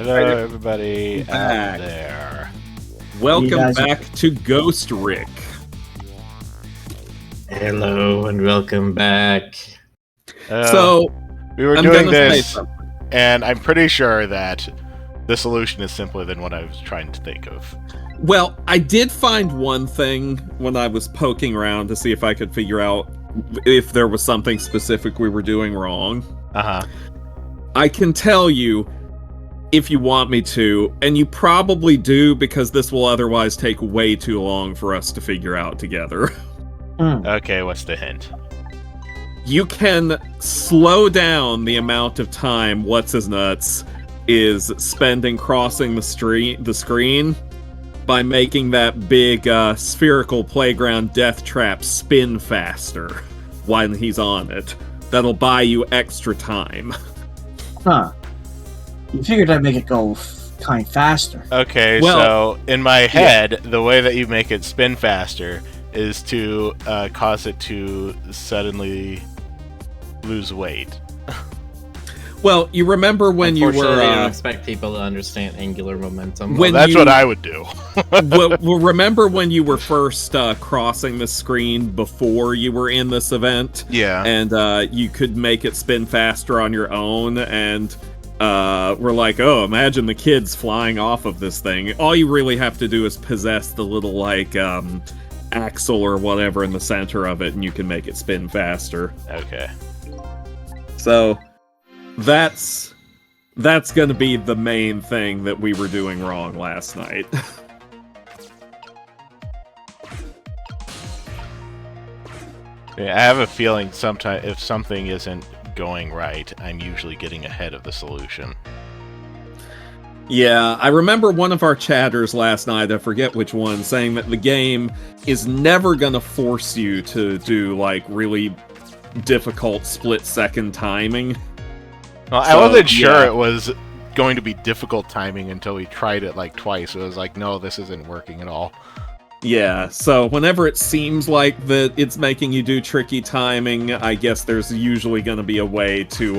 Hello, everybody out there. Welcome back to Ghost Rick. Hello and welcome back. So we were doing this, and I'm pretty sure that the solution is simpler than what I was trying to think of. Well, I did find one thing when I was poking around to see if I could figure out if there was something specific we were doing wrong. I can tell you if you want me to, and you probably do because this will otherwise take way too long for us to figure out together. Okay, what's the hint? You can slow down the amount of time What's-His-Nuts is spending crossing the screen by making that big spherical playground death trap spin faster when he's on it. That'll buy you extra time. Huh. You figured I'd make it go kind of faster. Okay, so in my head, the way that you make it spin faster is to cause it to suddenly lose weight. Well, you remember when you were... I don't expect people to understand angular momentum. Well, that's what I would do. well, remember when you were first crossing the screen before you were in this event? Yeah. And you could make it spin faster on your own, and we're like, oh, imagine the kids flying off of this thing. All you really have to do is possess the little, like, axle or whatever in the center of it, and you can make it spin faster. Okay. So... That's gonna be the main thing that we were doing wrong last night. Yeah, I have a feeling sometimes if something isn't going right, I'm usually getting ahead of the solution. Yeah, I remember one of our chatters last night, I forget which one, saying that the game is never gonna force you to do, like, really difficult split-second timing. Well, I wasn't sure it was going to be difficult timing until we tried it like twice. It was like, no, this isn't working at all. Yeah, so whenever it seems like that it's making you do tricky timing, I guess there's usually going to be a way to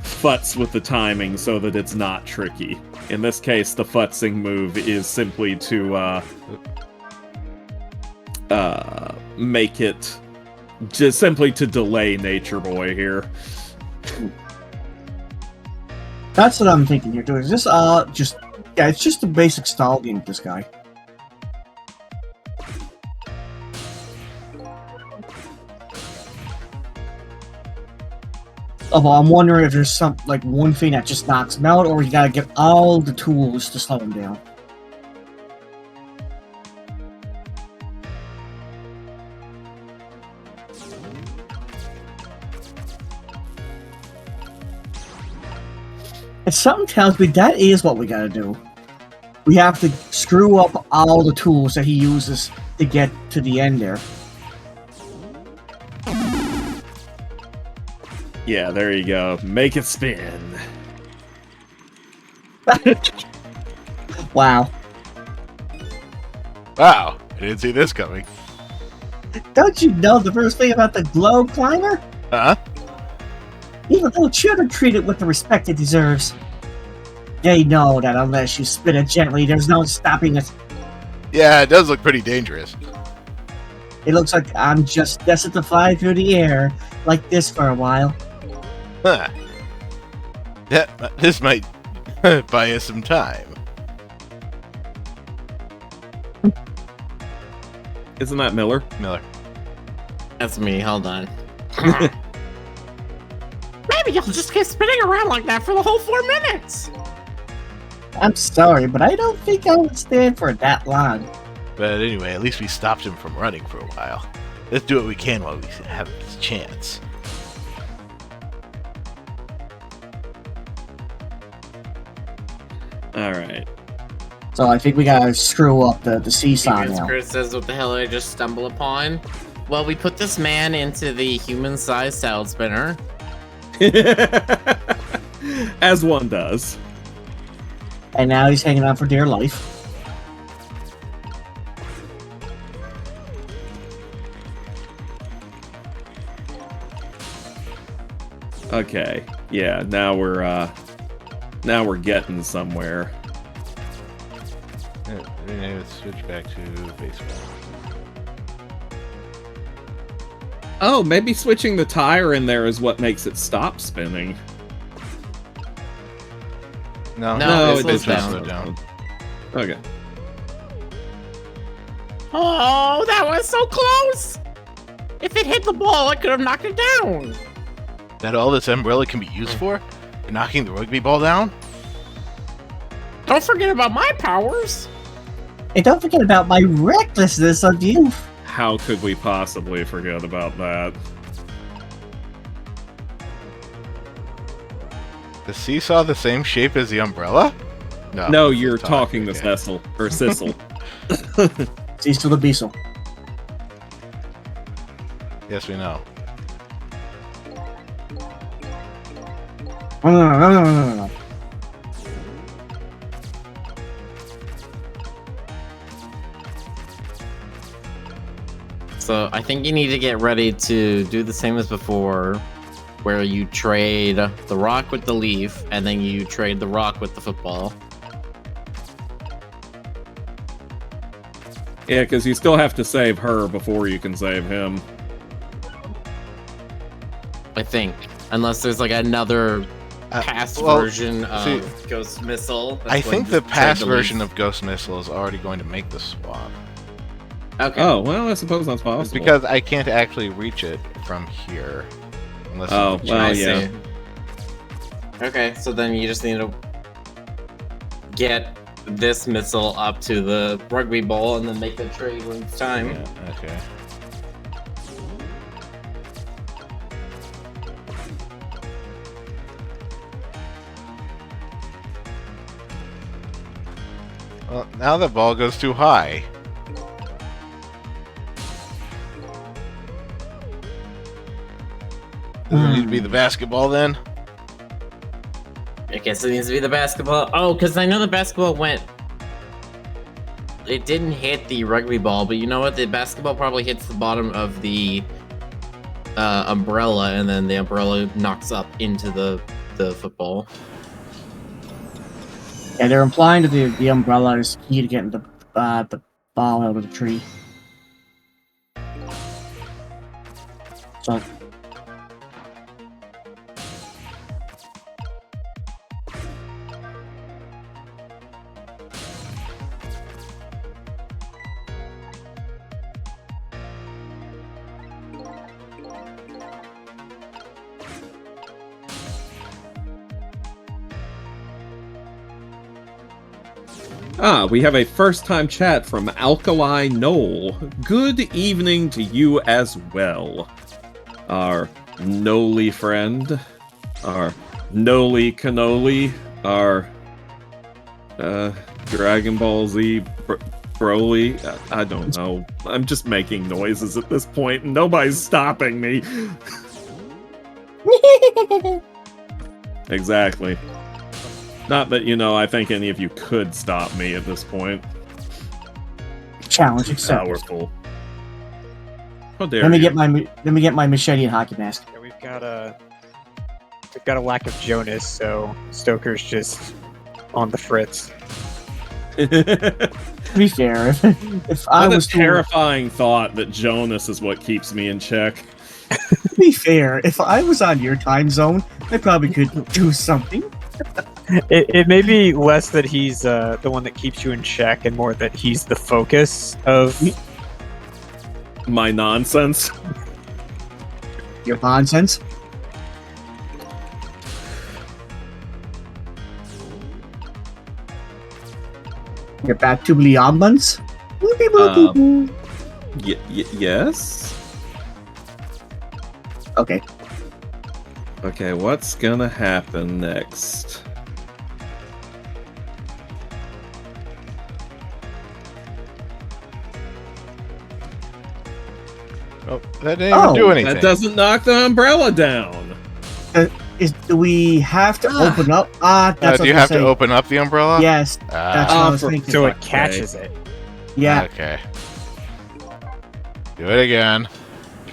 futz with the timing so that it's not tricky. In this case, the futzing move is simply to make it just simply to delay Nature Boy here. That's what I'm thinking you're doing. Is this it's just a basic style game with this guy. Oh, well, I'm wondering if there's one thing that just knocks him out, or you gotta get all the tools to slow him down. And something tells me that is what we gotta do. We have to screw up all the tools that he uses to get to the end there. Yeah, there you go. Make it spin. Wow. Wow, I didn't see this coming. Don't you know the first thing about the globe climber? Huh? Even little children treat it with the respect it deserves. They know that unless you spin it gently, there's no stopping it. Yeah, it does look pretty dangerous. It looks like I'm just destined to fly through the air like this for a while. Huh. This might buy us some time. Isn't that Miller? Miller. That's me, hold on. Maybe you'll just keep spinning around like that for the whole 4 minutes. I'm sorry, but I don't think I would stand for it that long. But anyway, at least we stopped him from running for a while. Let's do what we can while we have this chance. Alright. So I think we gotta screw up the seesaw now. Chris says, what the hell did I just stumble upon? Well, we put this man into the human-sized salad spinner. As one does. And now he's hanging on for dear life. Okay. Yeah, now we're Now we're getting somewhere. Let's switch back to baseball. Oh, maybe switching the tire in there is what makes it stop spinning. No, it slows just slow down. down. Okay. Oh, that was so close! If it hit the ball, I could have knocked it down. That all this umbrella can be used for? Knocking the rugby ball down? Don't forget about my powers. And don't forget about my recklessness of youth. How could we possibly forget about that? The seesaw the same shape as the umbrella? No, it's you're a top, talking to okay. Cecil. Or Sissel. Cease to the beasel. Yes, we know. No. So I think you need to get ready to do the same as before, where you trade the rock with the leaf, and then you trade the rock with the football. Yeah, because you still have to save her before you can save him. I think, unless there's like another past well, version of see, Ghost Missile. I that's think going the to past trade the version leaf. of Ghost Missile is already going to make the swap. Okay. Oh, well, I suppose that's possible. It's because I can't actually reach it from here. Unless Oh, it's- well, I yeah. see. Okay, so then you just need to get this missile up to the rugby ball and then make the trade when it's time. Yeah, okay. Well, now the ball goes too high. Does it need to be the basketball then? I guess it needs to be the basketball. Oh, because I know the basketball went. It didn't hit the rugby ball, but you know what? The basketball probably hits the bottom of the umbrella, and then the umbrella knocks up into the football. Yeah, they're implying that the umbrella is key to getting the ball out of the tree. So, We have a first-time chat from Alkali Knoll. Good evening to you as well. Our Noli friend, our Noli Cannoli, our Dragon Ball Z Broly. I don't know. I'm just making noises at this point, and nobody's stopping me. Exactly. Not that, I think any of you could stop me at this point. challenge accepted. Powerful. How dare Let me you. get my machete and hockey mask. Yeah, we've got a lack of Jonas, so Stoker's just on the fritz. To be fair, if I What a was terrifying thought that Jonas is what keeps me in check. to be fair, if I was on your time zone, I probably could do something. It may be less that he's the one that keeps you in check, and more that he's the focus of. My nonsense. Your nonsense. Your Batubly omelets. Yes? Okay. Okay, what's gonna happen next? Oh, that didn't even do anything. That doesn't knock the umbrella down. Do we have to open up? That's what Do you I'm have to saying. open up the umbrella? Yes, that's what I was for thinking. So it fuck's catches it. Yeah, Okay. Do it again.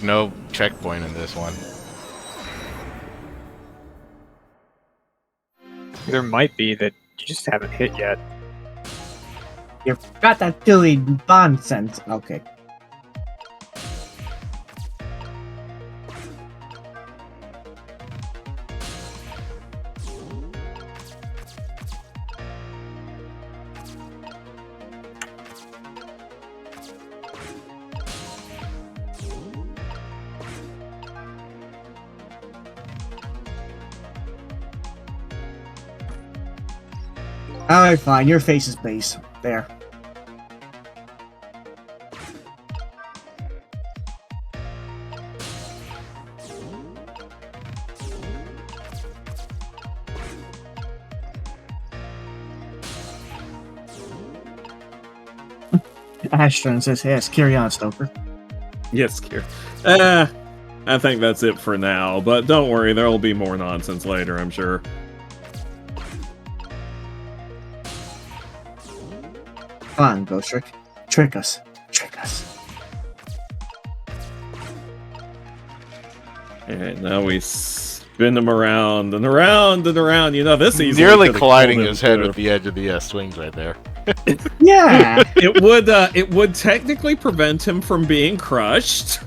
No checkpoint in this one. There might be that you just haven't hit yet. You've got that silly nonsense. Okay. Alright, fine. Your face is base. There. Ashton says, yes, carry on, Stoker. Yes, Kier. I think that's it for now, but don't worry, there'll be more nonsense later, I'm sure. Come on, Ghost Trick. Trick us. Trick us. Alright, now we spin him around and around and around. You know, this easily Nearly could've colliding killed him his head too. with the edge of the swings right there. Yeah! It would technically prevent him from being crushed.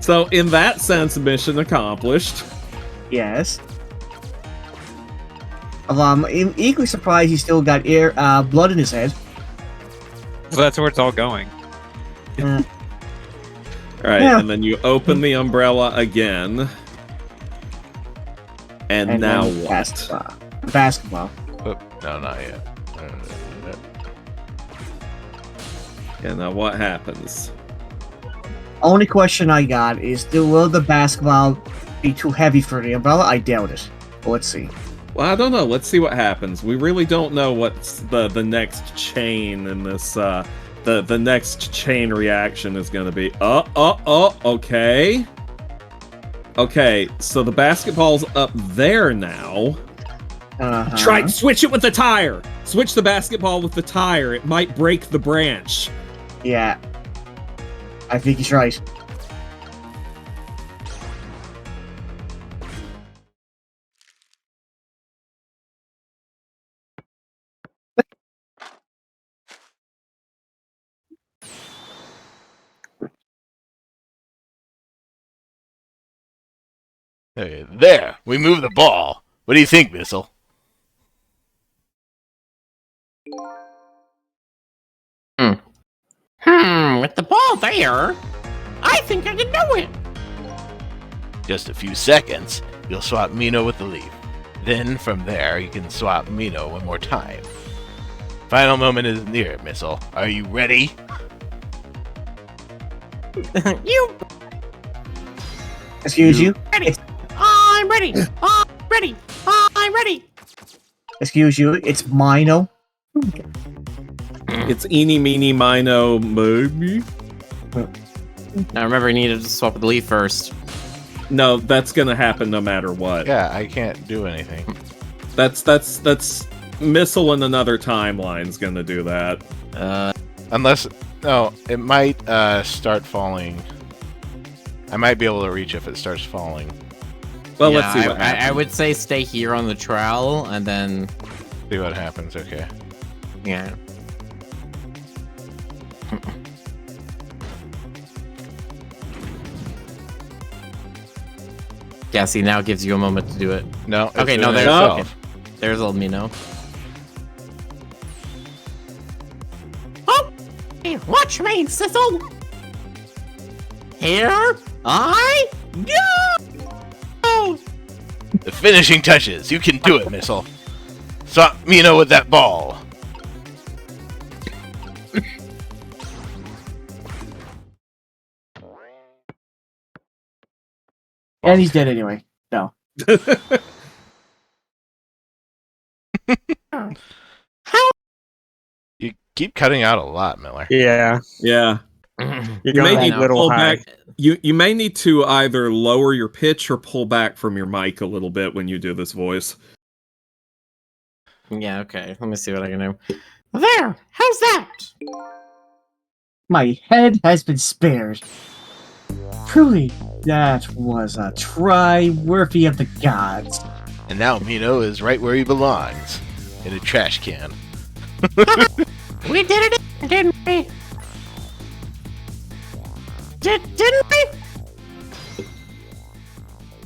So in that sense, mission accomplished. Yes. I'm equally surprised he still got blood in his head. So that's where it's all going. Alright, Yeah. and then you open the umbrella again. And now then what? Basketball. Oh, no, not yet. Yeah, now what happens? Only question I got is, will the basketball be too heavy for the umbrella? I doubt it. But let's see. Well, I don't know. Let's see what happens. We really don't know what's the next chain in this, the next chain reaction is going to be. Okay. Okay, so the basketball's up there now. Uh-huh. Switch it with the tire! Switch the basketball with the tire. It might break the branch. Yeah. I think he's right. Okay, there! We move the ball! What do you think, Missile? With the ball there, I think I can do it. Just a few seconds, you'll swap Mino with the leaf. Then, from there, you can swap Mino one more time. Final moment is near, Missile. Are you ready? You Excuse you? ready? I'm ready. I'm ready. I'm ready. Excuse you? It's Mino? It's eeny, meeny, mino, maybe? Now remember, you needed to swap the leaf first. No, that's gonna happen no matter what. Yeah, I can't do anything. That's Missile in another timeline's gonna do that. Unless... No, it might start falling. I might be able to reach if it starts falling. Well, Yeah, let's see what happens. I would say stay here on the trowel, and then... See what happens, okay. Yeah. Yeah, see, now it gives you a moment to do it. No, it's Okay, no, doing it there's... itself. Okay. There's old Mino. Oh, hey, watch me, Sissel. Here I go. The finishing touches. You can do it, Missile. Swap Mino with that ball. And he's dead anyway. No. You keep cutting out a lot, Miller. Yeah, Yeah. you're You going may a need to little pull high. back. You may need to either lower your pitch or pull back from your mic a little bit when you do this voice. Yeah, okay. Let me see what I can do. There. How's that? My head has been spared. Truly, that was a try worthy of the gods. And now Mino is right where he belongs, in a trash can. We did it, didn't we? Didn't we?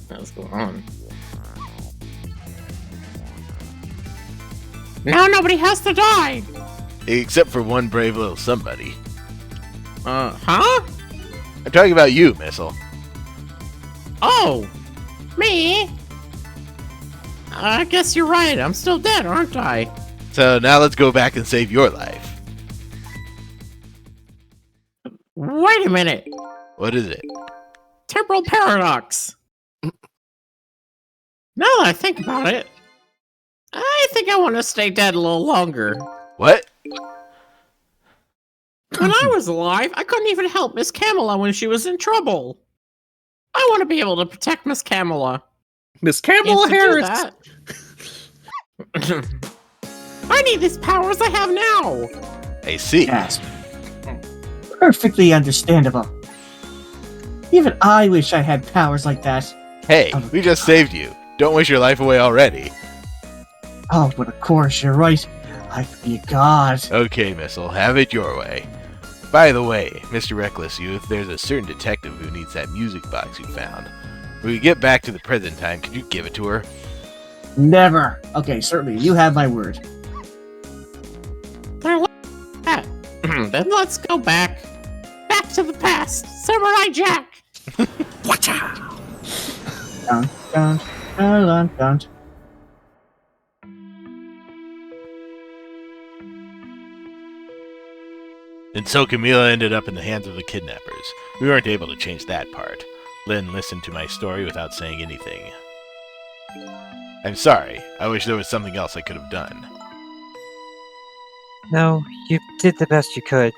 What's going on? Now nobody has to die. Except for one brave little somebody. Huh? I'm talking about you, Missile. Oh, me? I guess you're right. I'm still dead, aren't I? So now let's go back and save your life. Wait a minute. What is it? Temporal paradox. Now that I think about it, I think I want to stay dead a little longer. What? When I was alive, I couldn't even help Miss Camilla when she was in trouble. I want to be able to protect Miss Camilla. Miss And Kamala to do Harris. that, I need these powers I have now. I see. Gasp. Perfectly understandable. Even I wish I had powers like that. Hey, we just saved you. Don't waste your life away already. Oh, but of course, you're right. I could be a god. Okay, Missile, have it your way. By the way, Mr. Reckless Youth, there's a certain detective who needs that music box you found. When we get back to the present time, could you give it to her? Never. Okay, certainly. You have my word. Then let's go back to the past. Samurai Jack. Dun, dun, dun, dun, dun. And so Camila ended up in the hands of the kidnappers. We weren't able to change that part. Lynn listened to my story without saying anything. I'm sorry. I wish there was something else I could have done. No, you did the best you could.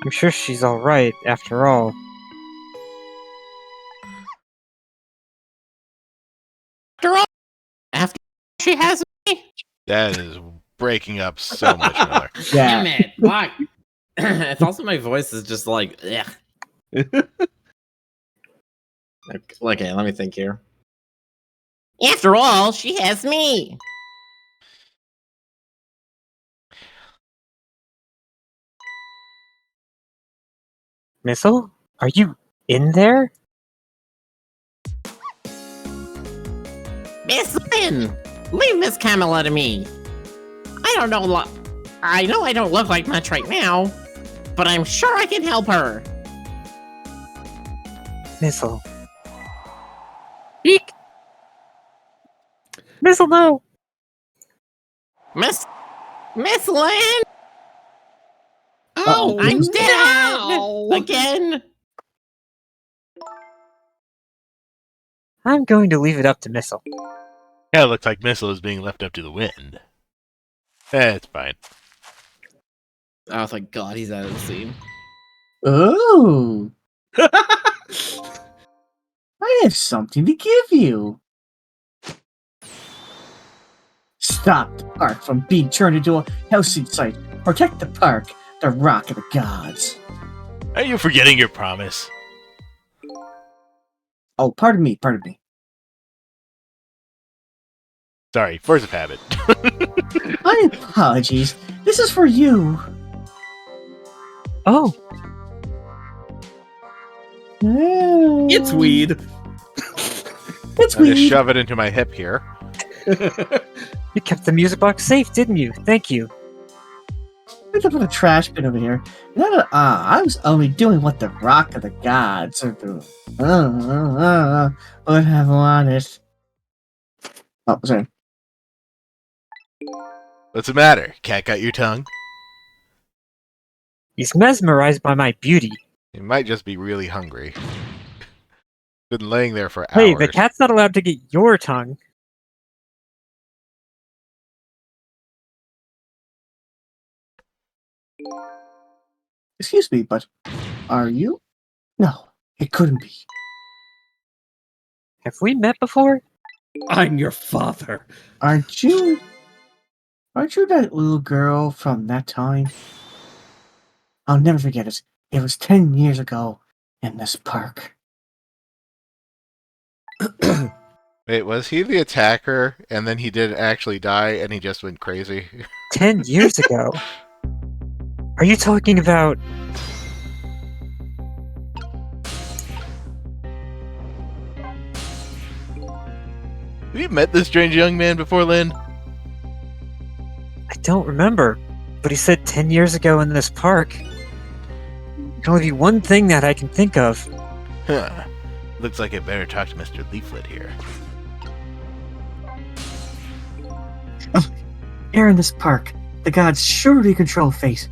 I'm sure she's alright, after all. After she has me. That is breaking up so much more. Yeah. Damn it! Why? It's also my voice is just like, ugh. Okay, let me think here. After all, she has me. Missile? Are you in there? Miss Lynn, leave Miss Camilla to me. I know I don't look like much right now, but I'm sure I can help her. Missile. Eek! Missile, no! Miss Lynn, Oh, I'm no! dead again. I'm going to leave it up to Missile. Yeah, it looks like Missile is being left up to the wind. It's fine. Oh, thank God he's out of the scene. Ooh. I have something to give you. Stop the park from being turned into a housing site. Protect the park, the Rock of the Gods. Are you forgetting your promise? Oh, pardon me. Sorry, force of habit. My apologies. This is for you. Oh, It's weed. It's I'll just weird. shove it into my hip here. you kept the music box safe, didn't you? Thank you. I put a trash bin over here. I was only doing what the Rock of the Gods are doing. Would have wanted. Oh, sorry. What's the matter? Cat got your tongue? He's mesmerized by my beauty. He might just be really hungry. Been laying there for hours. Hey, the cat's not allowed to get your tongue. Excuse me, but are you? No, it couldn't be. Have we met before? I'm your father. Aren't you? Aren't you that little girl from that time? I'll never forget it. It was 10 years ago in this park. Wait, was he the attacker, and then he didn't actually die, and he just went crazy? 10 years ago? Are you talking about... Have you met this strange young man before, Lynn? I don't remember, but he said 10 years ago in this park. There can only be one thing that I can think of. Huh. Looks like I better talk to Mr. Leaflet here. Here in this park, the gods surely control fate.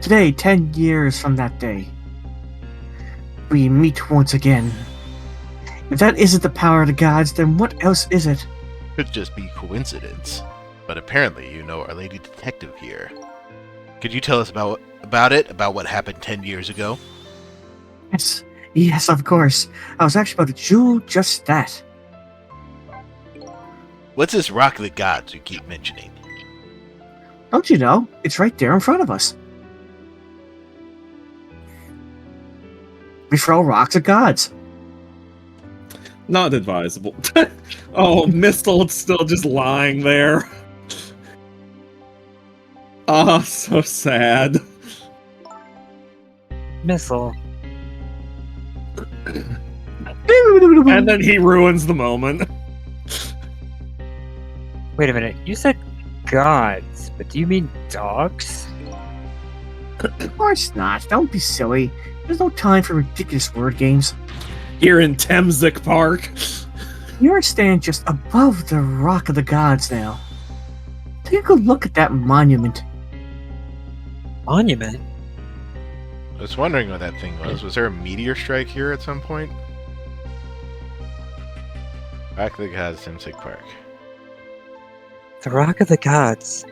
Today, 10 years from that day, we meet once again. If that isn't the power of the gods, then what else is it? Could just be coincidence. But apparently you know our lady detective here. Could you tell us about what happened 10 years ago? Yes, of course. I was actually about to do just that. What's this rock of the gods you keep mentioning? Don't you know? It's right there in front of us. We throw rocks at gods. Not advisable. Oh, Mistle's still just lying there. Ah, so sad. Missile. And then he ruins the moment. Wait a minute, you said gods, but do you mean dogs? Of course not. Don't be silly. There's no time for ridiculous word games. Here in Temzik Park. You're standing just above the Rock of the Gods now. Take a good look at that monument. Monument? I was wondering what that thing was. Was there a meteor strike here at some point? Back to the gods, Simsic Park. The Rock of the Gods.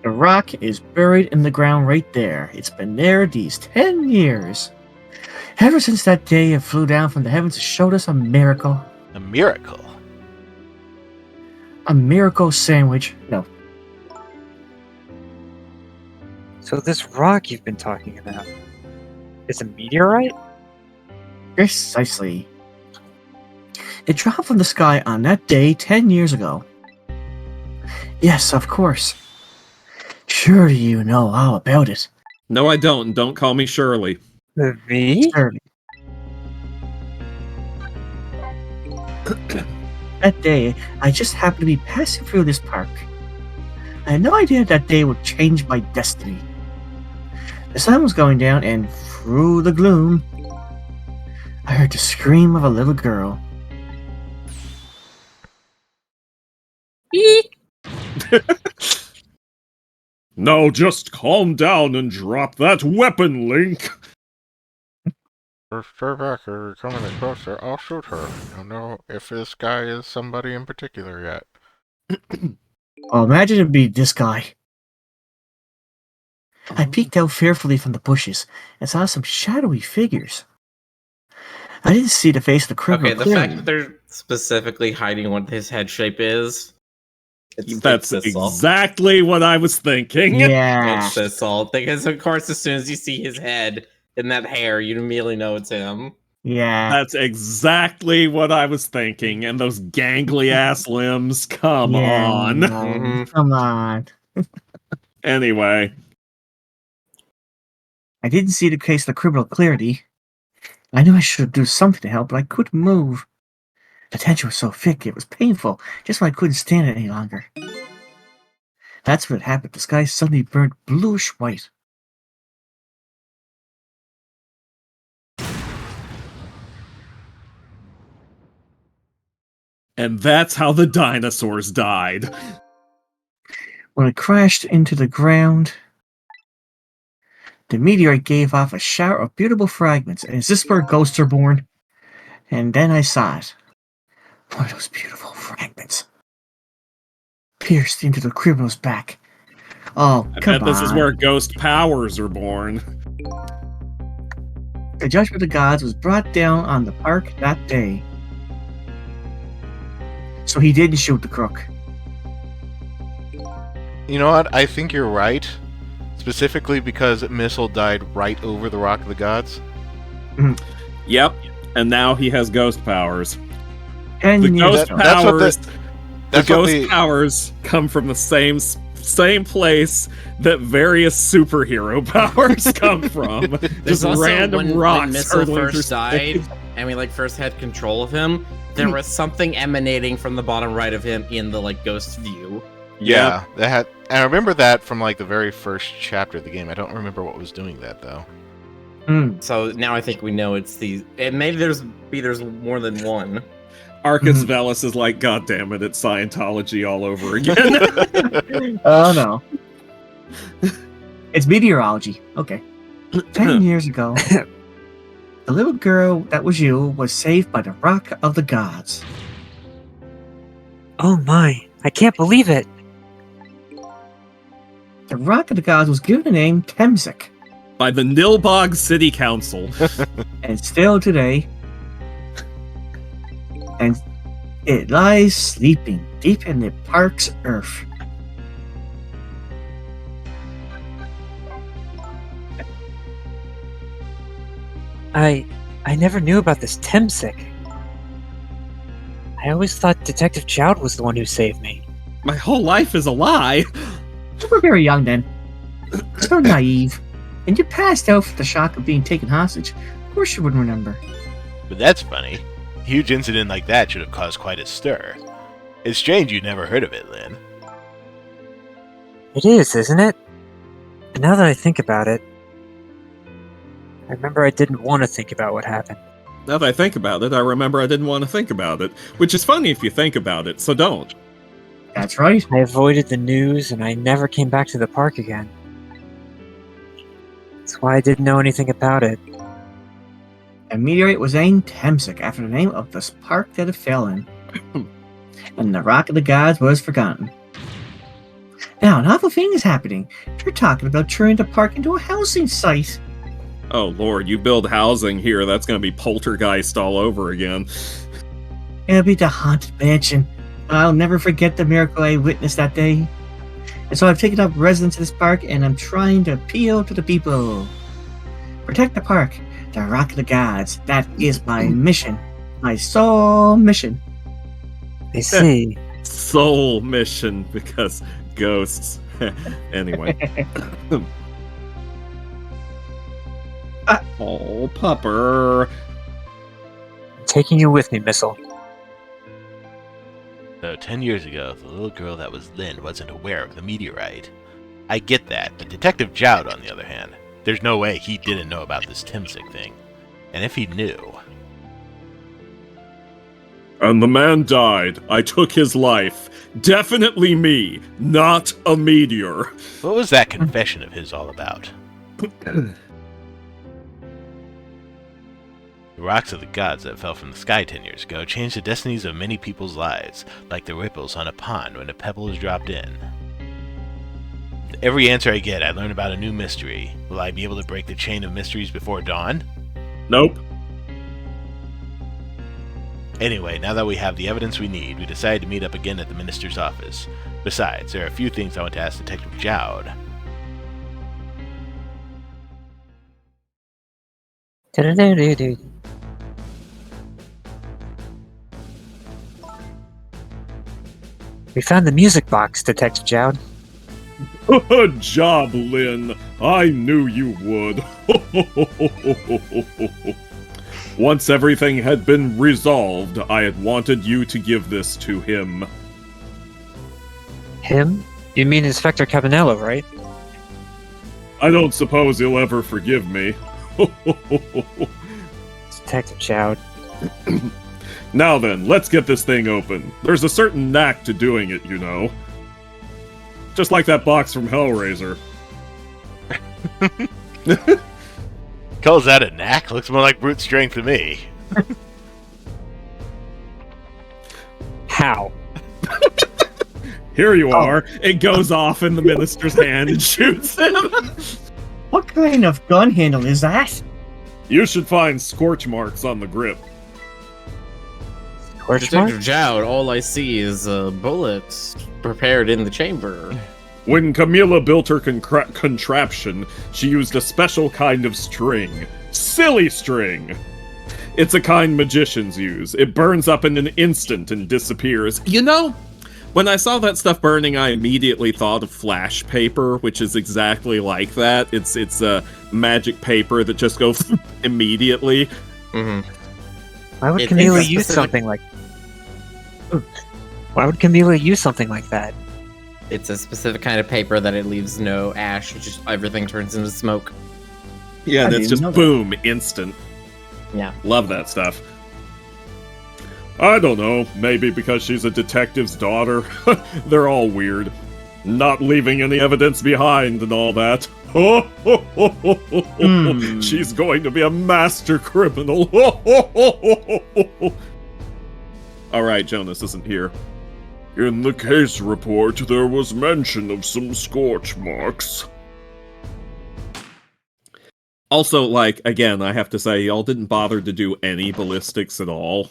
The rock is buried in the ground right there. It's been there these 10 years. Ever since that day it flew down from the heavens and showed us a miracle. A miracle? A miracle sandwich. No. So this rock you've been talking about is a meteorite? Precisely. It dropped from the sky on that day 10 years ago. Yes, of course. Surely you know all about it. No, I don't. And don't call me Shirley. Me? Surely. That day, I just happened to be passing through this park. I had no idea that day would change my destiny. The sun was going down, and through the gloom, I heard the scream of a little girl. No, just calm down and drop that weapon, Link. Stay back, you're coming closer. I'll shoot her. I don't know if this guy is somebody in particular yet. Oh, imagine it'd be this guy. I peeked out fearfully from the bushes and saw some shadowy figures. I didn't see the face of the criminal Okay, the clearly. fact that they're specifically hiding what his head shape is. That's it's Sissel. exactly what I was thinking. Yeah. It's Sissel. Because, of course, as soon as you see his head and that hair, you immediately know it's him. Yeah. That's exactly what I was thinking. And those gangly ass limbs. Come on. Mhm. Come on. Anyway. I didn't see the case of the criminal clearly. I knew I should do something to help, but I couldn't move. The tension was so thick, it was painful, just when I couldn't stand it any longer. That's what happened. The sky suddenly burned bluish white. And that's how the dinosaurs died. When it crashed into the ground, the meteorite gave off a shower of beautiful fragments. And is this where ghosts are born? And then I saw it. One of those beautiful fragments pierced into the criminal's back. Oh, I come bet this is on. where ghost powers are born. The judgment of the gods was brought down on the park that day. So he didn't shoot the crook. You know what? I think you're right. Specifically because Missile died right over the Rock of the Gods. Yep. And now he has ghost powers. 10 The years ghost ago. That's what powers. the- The That's what ghost the powers come from the same place that various superhero powers come from. There's Just also random when rocks Missile hurtling through first died, space. and we first had control of him. There was something emanating from the bottom right of him in the ghost view. Yeah, that had. I remember that from the very first chapter of the game. I don't remember what was doing that though. So now I think we know it's the. And maybe there's more than one. Arcus Velis is like, God damn it, it's Scientology all over again. Oh no. It's meteorology. Okay. 10 years ago, the little girl that was you was saved by the Rock of the Gods. Oh my, I can't believe it. The Rock of the Gods was given the name Temzik, By the Nilbog City Council. and still today, and it lies sleeping deep in the park's earth. I never knew about this Temsik. I always thought Detective Joud was the one who saved me. My whole life is a lie. You were very young then, so naive, and you passed out from the shock of being taken hostage. Of course you wouldn't remember. But that's funny. A huge incident like that should have caused quite a stir. It's strange you never heard of it, Lynn. It is, isn't it? And now that I think about it, I remember I didn't want to think about what happened. Now that I think about it, I remember I didn't want to think about it. Which is funny if you think about it, so don't. That's right. I avoided the news and I never came back to the park again. That's why I didn't know anything about it. A meteorite was named Temzik after the name of the park that it fell in. And the Rock of the Gods was forgotten. Now, an awful thing is happening. They're talking about turning the park into a housing site. Oh lord, you build housing here, that's gonna be poltergeist all over again. It'll be the haunted mansion. I'll never forget the miracle I witnessed that day. And so I've taken up residence in this park and I'm trying to appeal to the people. Protect the park, the Rock of the Gods. That is my mission. My sole mission. I see. Soul mission, because ghosts. Anyway. Oh, pupper. I'm taking you with me, Missile. So 10 years ago, the little girl that was Lynn wasn't aware of the meteorite. I get that, but Detective Joud, on the other hand, there's no way he didn't know about this Timsic thing. And if he knew... And the man died. I took his life. Definitely me, not a meteor. What was that confession of his all about? The rocks of the gods that fell from the sky 10 years ago changed the destinies of many people's lives, like the ripples on a pond when a pebble is dropped in. With every answer I get, I learn about a new mystery. Will I be able to break the chain of mysteries before dawn? Nope. Anyway, now that we have the evidence we need, we decided to meet up again at the minister's office. Besides, there are a few things I want to ask Detective Joud. Do-do-do-do-do. We found the music box, Detective Joud. Good job, Lynn. I knew you would. Once everything had been resolved, I had wanted you to give this to him. Him? You mean Inspector Cabanello, right? I don't suppose he'll ever forgive me. Detective Joud. Now then, let's get this thing open. There's a certain knack to doing it, you know. Just like that box from Hellraiser. Calls that a knack? Looks more like brute strength to me. How? Here you are. It goes off in the minister's hand and shoots him. What kind of gun handle is that? You should find scorch marks on the grip. Torch mark? Detective Joud, all I see is bullets prepared in the chamber. When Camilla built her contraption, she used a special kind of string. Silly string! It's a kind magicians use. It burns up in an instant and disappears. You know, when I saw that stuff burning, I immediately thought of flash paper, which is exactly like that. It's a magic paper that just goes immediately. Mm-hmm. Why would It's Camila a use specific- something like? Why would Camila use something like that? It's a specific kind of paper that it leaves no ash. It just everything turns into smoke. Yeah, and I it's didn't just know that. boom, instant. Yeah. Love that stuff. I don't know, maybe because she's a detective's daughter. They're all weird. Not leaving any evidence behind and all that. She's going to be a master criminal. Alright, Jonas isn't here. In the case report, there was mention of some scorch marks. Also, like, again, I have to say, y'all didn't bother to do any ballistics at all.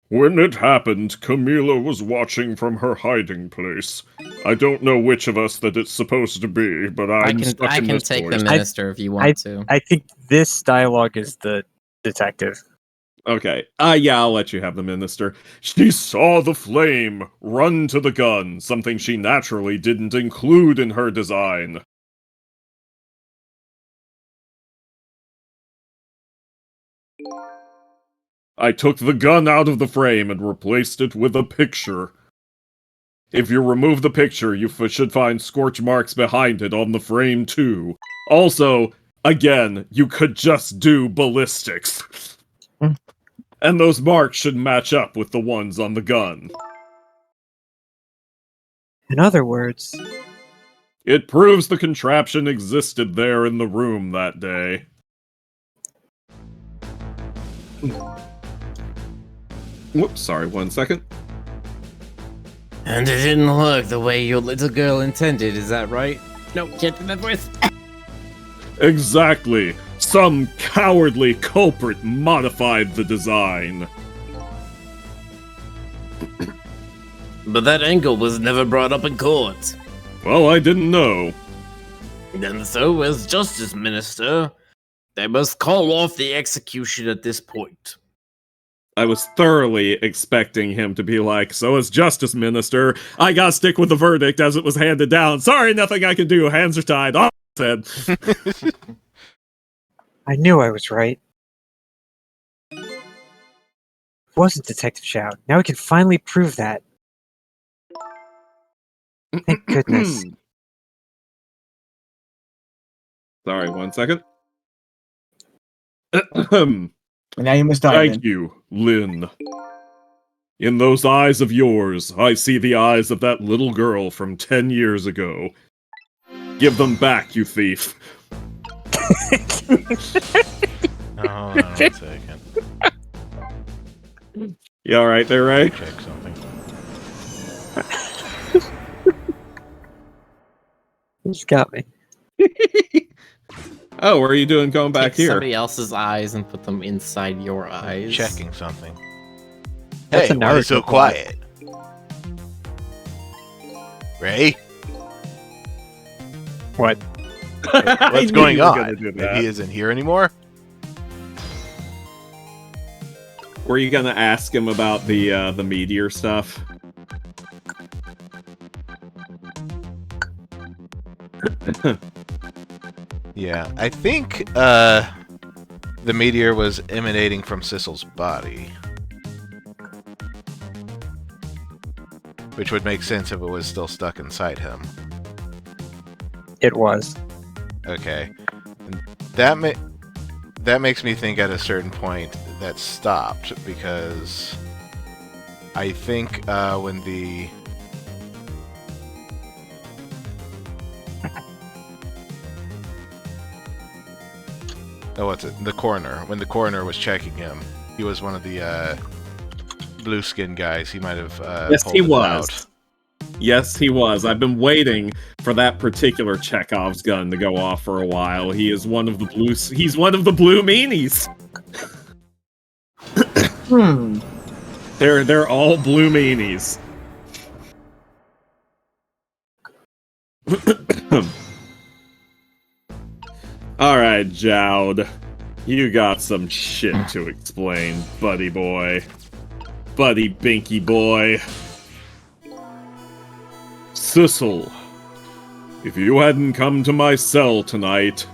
When it happened, Camila was watching from her hiding place. I don't know which of us that it's supposed to be, but I I'm can stuck in this take the voice. minister if you want to. I think this dialogue is the detective. Okay. Yeah, I'll let you have the minister. She saw the flame run to the gun, something she naturally didn't include in her design. I took the gun out of the frame and replaced it with a picture. If you remove the picture, you should find scorch marks behind it on the frame too. Also, again, you could just do ballistics. And those marks should match up with the ones on the gun. In other words, It proves the contraption existed there in the room that day. Whoops, sorry, 1 second. And it didn't look the way your little girl intended, is that right? No, can't do that voice. Exactly. Some cowardly culprit modified the design. But that angle was never brought up in court. Well, I didn't know. And so, as Justice Minister, they must call off the execution at this point. I was thoroughly expecting him to be like, so as Justice Minister, I gotta stick with the verdict as it was handed down. Sorry, nothing I can do. Hands are tied. Oh, said. I knew I was right. It wasn't Detective Chow. Now we can finally prove that. Thank goodness. Sorry, 1 second. Now you must die. Thank you, Lynn. In those eyes of yours, I see the eyes of that little girl from 10 years ago. Give them back, you thief. Oh, hold on 1 second. You alright there, Ray? Check something. He's got me. Oh, what are you doing going back Take here? somebody else's eyes and put them inside your eyes. Checking something. That's Hey, a why are you so Naruto quiet? Ray? What? I What's knew going you were on? gonna do that. Maybe he isn't here anymore? Were you gonna ask him about the meteor stuff? Yeah, I think the meteor was emanating from Sissel's body. Which would make sense if it was still stuck inside him. It was. Okay. And that makes me think at a certain point that stopped, because I think when the... Oh, what's it? The coroner. When the coroner was checking him, he was one of the blue skin guys. He might have Yes, pulled he it was. out. Yes, he was. I've been waiting for that particular Chekhov's gun to go off for a while. He is one of the blue. He's one of the blue meanies. They're all blue meanies. All right, Jowd. You got some shit to explain, buddy boy. Buddy Binky boy. Sissel, if you hadn't come to my cell tonight,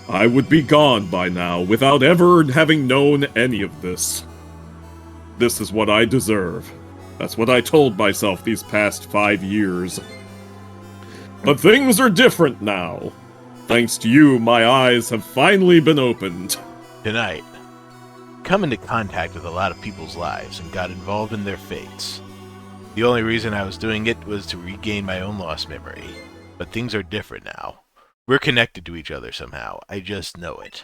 I would be gone by now without ever having known any of this. This is what I deserve. That's what I told myself these past 5 years. But things are different now. Thanks to you, my eyes have finally been opened. Tonight, come into contact with a lot of people's lives and got involved in their fates. The only reason I was doing it was to regain my own lost memory. But things are different now. We're connected to each other somehow. I just know it.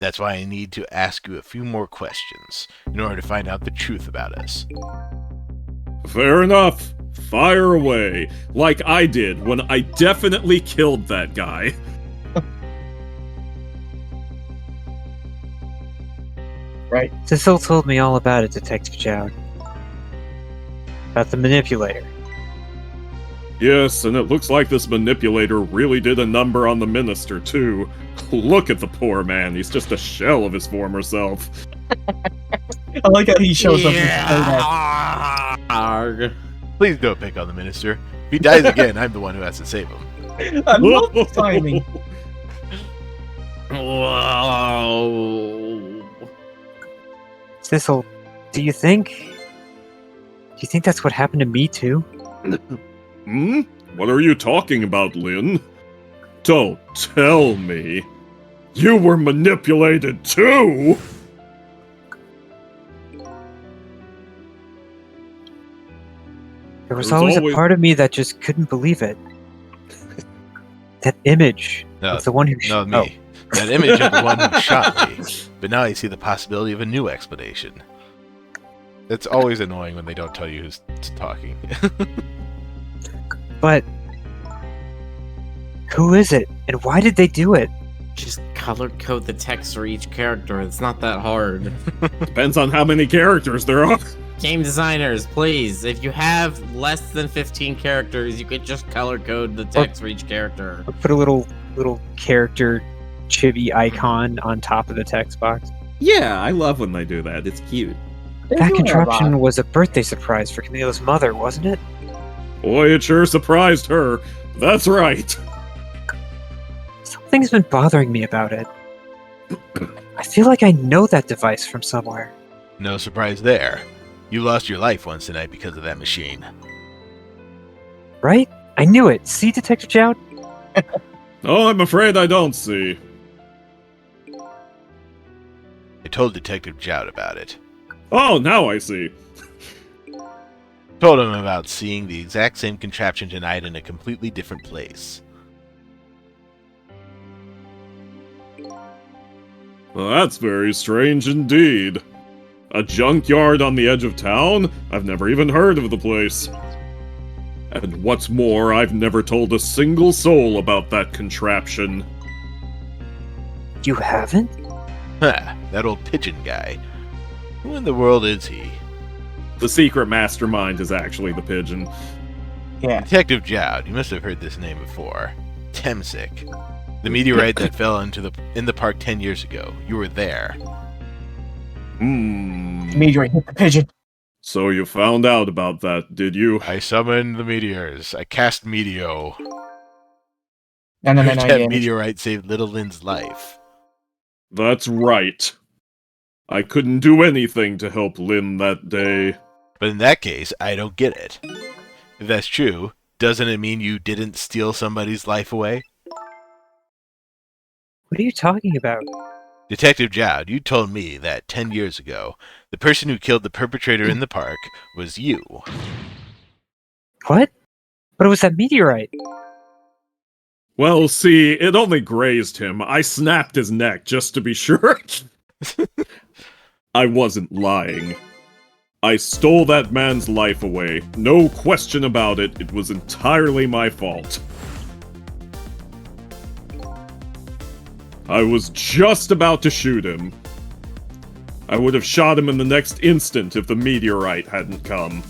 That's why I need to ask you a few more questions in order to find out the truth about us. Fair enough. Fire away, like I did when I definitely killed that guy. Right. Cecil told me all about it, Detective Jowd. About the manipulator. Yes, and it looks like this manipulator really did a number on the minister, too. Look at the poor man, he's just a shell of his former self. I like how he shows up with that. Arg. Please don't pick on the minister. If he dies again, I'm the one who has to save him. I love the timing. Whoa. Cecil, do you think that's what happened to me too? Hmm? What are you talking about, Lynn? Don't tell me. You were manipulated too? There was always a part of me that just couldn't believe it. That image. No, It's the one who no, me. That image of the one who shot me. But now I see the possibility of a new explanation. It's always annoying when they don't tell you who's talking. But who is it, and why did they do it? Just color code the text for each character. It's not that hard. Depends on how many characters there are. Game designers, please. If you have less than 15 characters, you could just color code the text for each character. Or put a little character chibi icon on top of the text box. Yeah, I love when they do that. It's cute. That contraption was a birthday surprise for Camille's mother, wasn't it? Boy, it sure surprised her. That's right. Something's been bothering me about it. I feel like I know that device from somewhere. No surprise there. You lost your life once tonight because of that machine. Right? I knew it. See, Detective Jowd? Oh, I'm afraid I don't see. I told Detective Jowd about it. Oh, now I see. Told him about seeing the exact same contraption tonight in a completely different place. Well, that's very strange indeed. A junkyard on the edge of town? I've never even heard of the place. And what's more, I've never told a single soul about that contraption. You haven't? Ha! That old pigeon guy. Who in the world is he? The secret mastermind is actually the pigeon. Yeah. Detective Jowd, you must have heard this name before. Temsic. The meteorite that fell in the park 10 years ago. You were there. Meteorite hit the pigeon. So you found out about that, did you? I summoned the meteors. I cast Meteo. No, That meteorite saved little Lynn's life. That's right. I couldn't do anything to help Lynn that day. But in that case, I don't get it. If that's true, doesn't it mean you didn't steal somebody's life away? What are you talking about? Detective Jowd, you told me that 10 years ago, the person who killed the perpetrator in the park was you. What? But it was that meteorite. Well, see, it only grazed him. I snapped his neck just to be sure. I wasn't lying. I stole that man's life away. No question about it. It was entirely my fault. I was just about to shoot him. I would have shot him in the next instant if the meteorite hadn't come.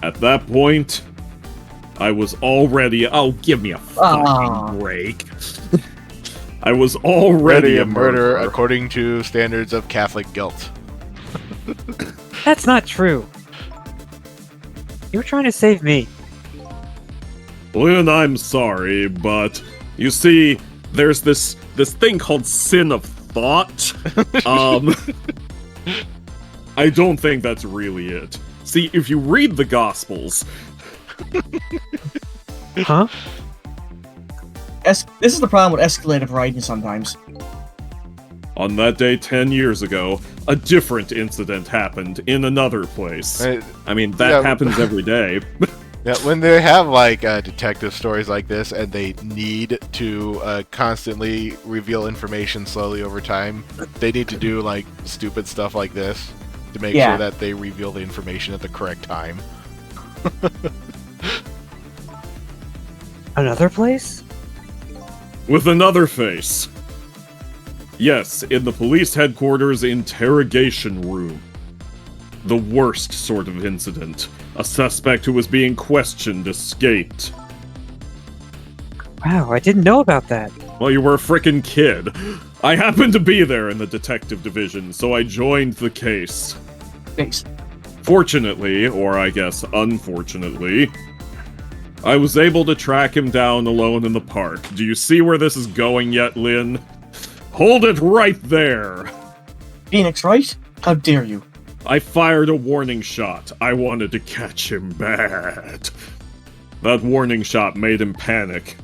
At that point, I was already... Oh, give me a fucking break. I was already Already a a murderer murderer. according to standards of Catholic guilt. That's not true. You were trying to save me. Lynn, I'm sorry, but you see, there's this thing called sin of thought. I don't think that's really it. See, if you read the Gospels, Huh? This is the problem with escalated writing sometimes. on that day 10 years ago, a different incident happened in another place. I mean, that Yeah. happens every day. Yeah, when they have like detective stories like this, and they need to constantly reveal information slowly over time, they need to do like stupid stuff like this to make Yeah. sure that they reveal the information at the correct time. Another place? With another face. Yes, in the police headquarters interrogation room. The worst sort of incident. A suspect who was being questioned escaped. Wow, I didn't know about that. Well, you were a frickin' kid. I happened to be there in the detective division, so I joined the case. Thanks. Fortunately, or I guess unfortunately, I was able to track him down alone in the park. Do you see where this is going yet, Lynn? Hold it right there! Phoenix, right? How dare you? I fired a warning shot. I wanted to catch him bad. That warning shot made him panic.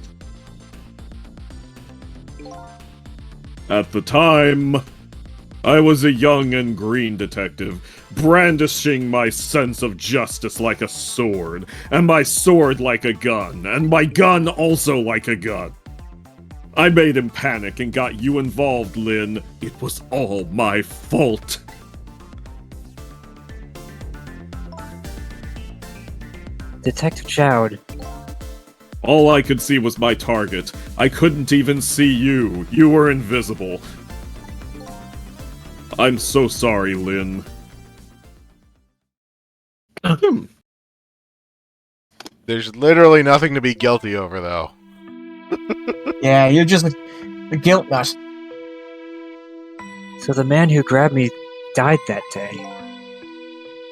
At the time, I was a young and green detective, brandishing my sense of justice like a sword, and my sword like a gun, and my gun also like a gun. I made him panic and got you involved, Lynn. It was all my fault. Detective Chowd. All I could see was my target. I couldn't even see you. You were invisible. I'm so sorry, Lynn. There's literally nothing to be guilty over, though. Yeah, you're just a guilt nut. So the man who grabbed me died that day.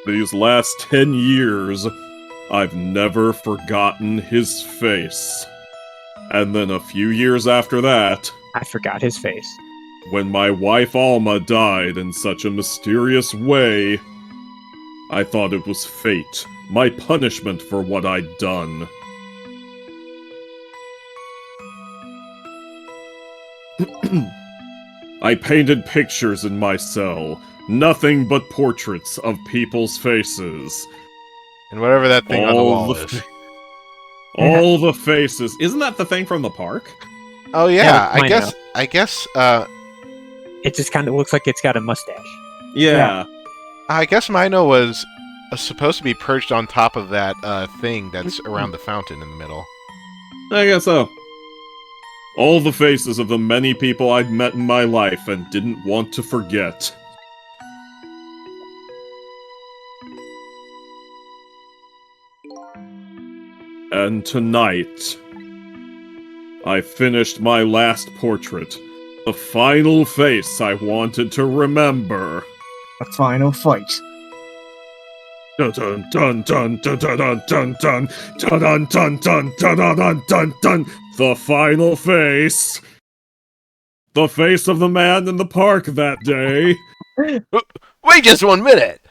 These last 10 years, I've never forgotten his face. And then a few years after that, I forgot his face. when my wife Alma died in such a mysterious way, I thought it was fate, my punishment for what I'd done. I painted pictures in my cell, nothing but portraits of people's faces. And whatever that thing on the All wall the is. All the faces. Isn't that the thing from the park? Oh yeah, Yeah, I guess It just kind of looks like it's got a mustache. Yeah. I guess Mino was supposed to be perched on top of that thing that's around the fountain in the middle. I guess so. All the faces of the many people I'd met in my life and didn't want to forget. And tonight, I finished my last portrait. The final face I wanted to remember. A final fight. Dun dun dun dun dun dun dun dun dun dun dun dun dun dun dun dun dun. The final face. The face of the man in the park that day. Wait just 1 minute!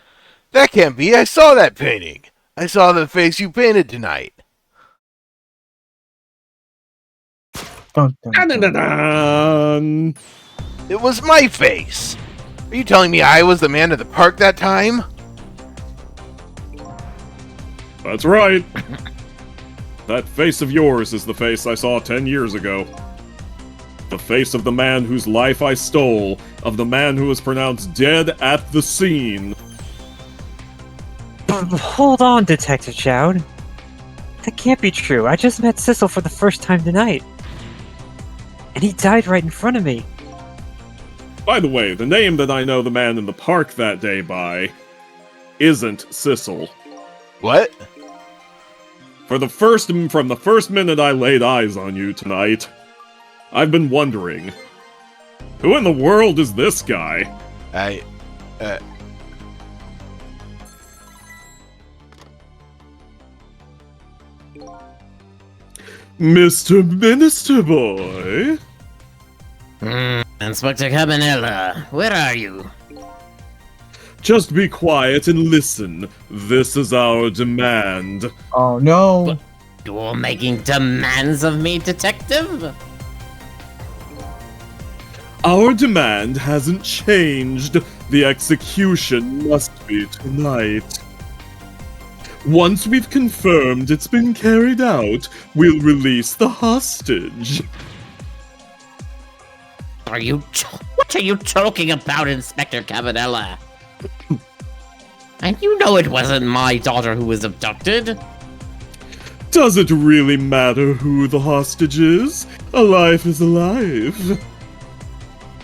That can't be, I saw that painting! I saw the face you painted tonight! Dun, dun, Dun, dun, dun. dun, dun. It was my face! Are you telling me I was the man at the park that time? That's right. That face of yours is the face I saw 10 years ago. The face of the man whose life I stole, of the man who was pronounced dead at the scene. But hold on, Detective Chowd. That can't be true. I just met Sissel for the first time tonight. And he died right in front of me. By the way, the name that I know the man in the park that day by isn't Sissel. What? From the first minute I laid eyes on you tonight, I've been wondering. Who in the world is this guy? Mr. Minister Boy? Inspector Cabanella, where are you? Just be quiet and listen. This is our demand. Oh no. You're making demands of me, detective? Our demand hasn't changed. The execution must be tonight. Once we've confirmed it's been carried out, we'll release the hostage. What are you talking about, Inspector Cabanella? And you know it wasn't my daughter who was abducted. Does it really matter who the hostage is? A life is a life.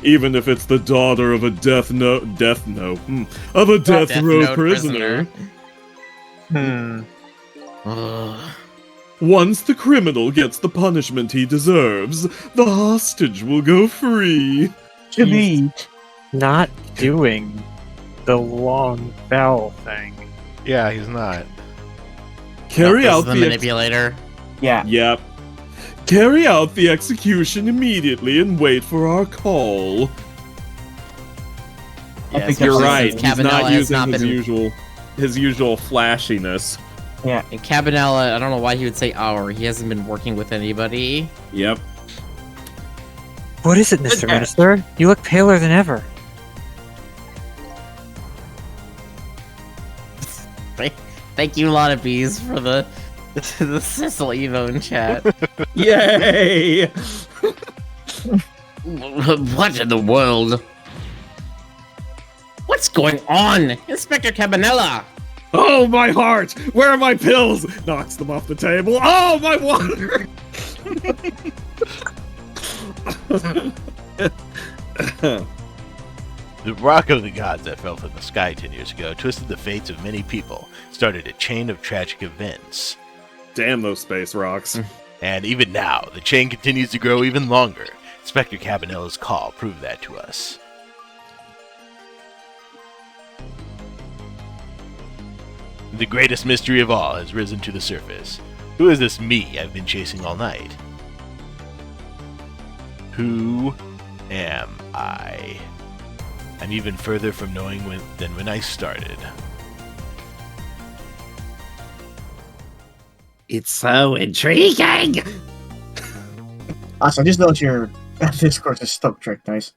Even if it's the daughter of a death row prisoner. Once the criminal gets the punishment he deserves, the hostage will go free. To be. Not doing the long bell thing. Yeah, he's not. Carry out the manipulator. Yeah. Yep. Carry out the execution immediately and wait for our call. Yes, You're since right. He's Cabanella not has using not his usual flashiness. Yeah. And Cabanella, I don't know why he would say our. He hasn't been working with anybody. Yep. What is it, Mr. Minister? You look paler than ever. Thank you, Lot of Bees, for the Sissel Evo in chat. Yay! What in the world? What's going on? Inspector Cabanella! Oh, my heart! Where are my pills? Knocks them off the table. Oh, my water! The rock of the gods that fell from the sky 10 years ago twisted the fates of many people, started a chain of tragic events. Damn those space rocks. And even now, the chain continues to grow even longer. Inspector Cabanella's call proved that to us. The greatest mystery of all has risen to the surface. Who is this me I've been chasing all night? Who am I? I'm even further from knowing than when I started. It's so intriguing! Also, just note your Discord is Stoke Trick, nice.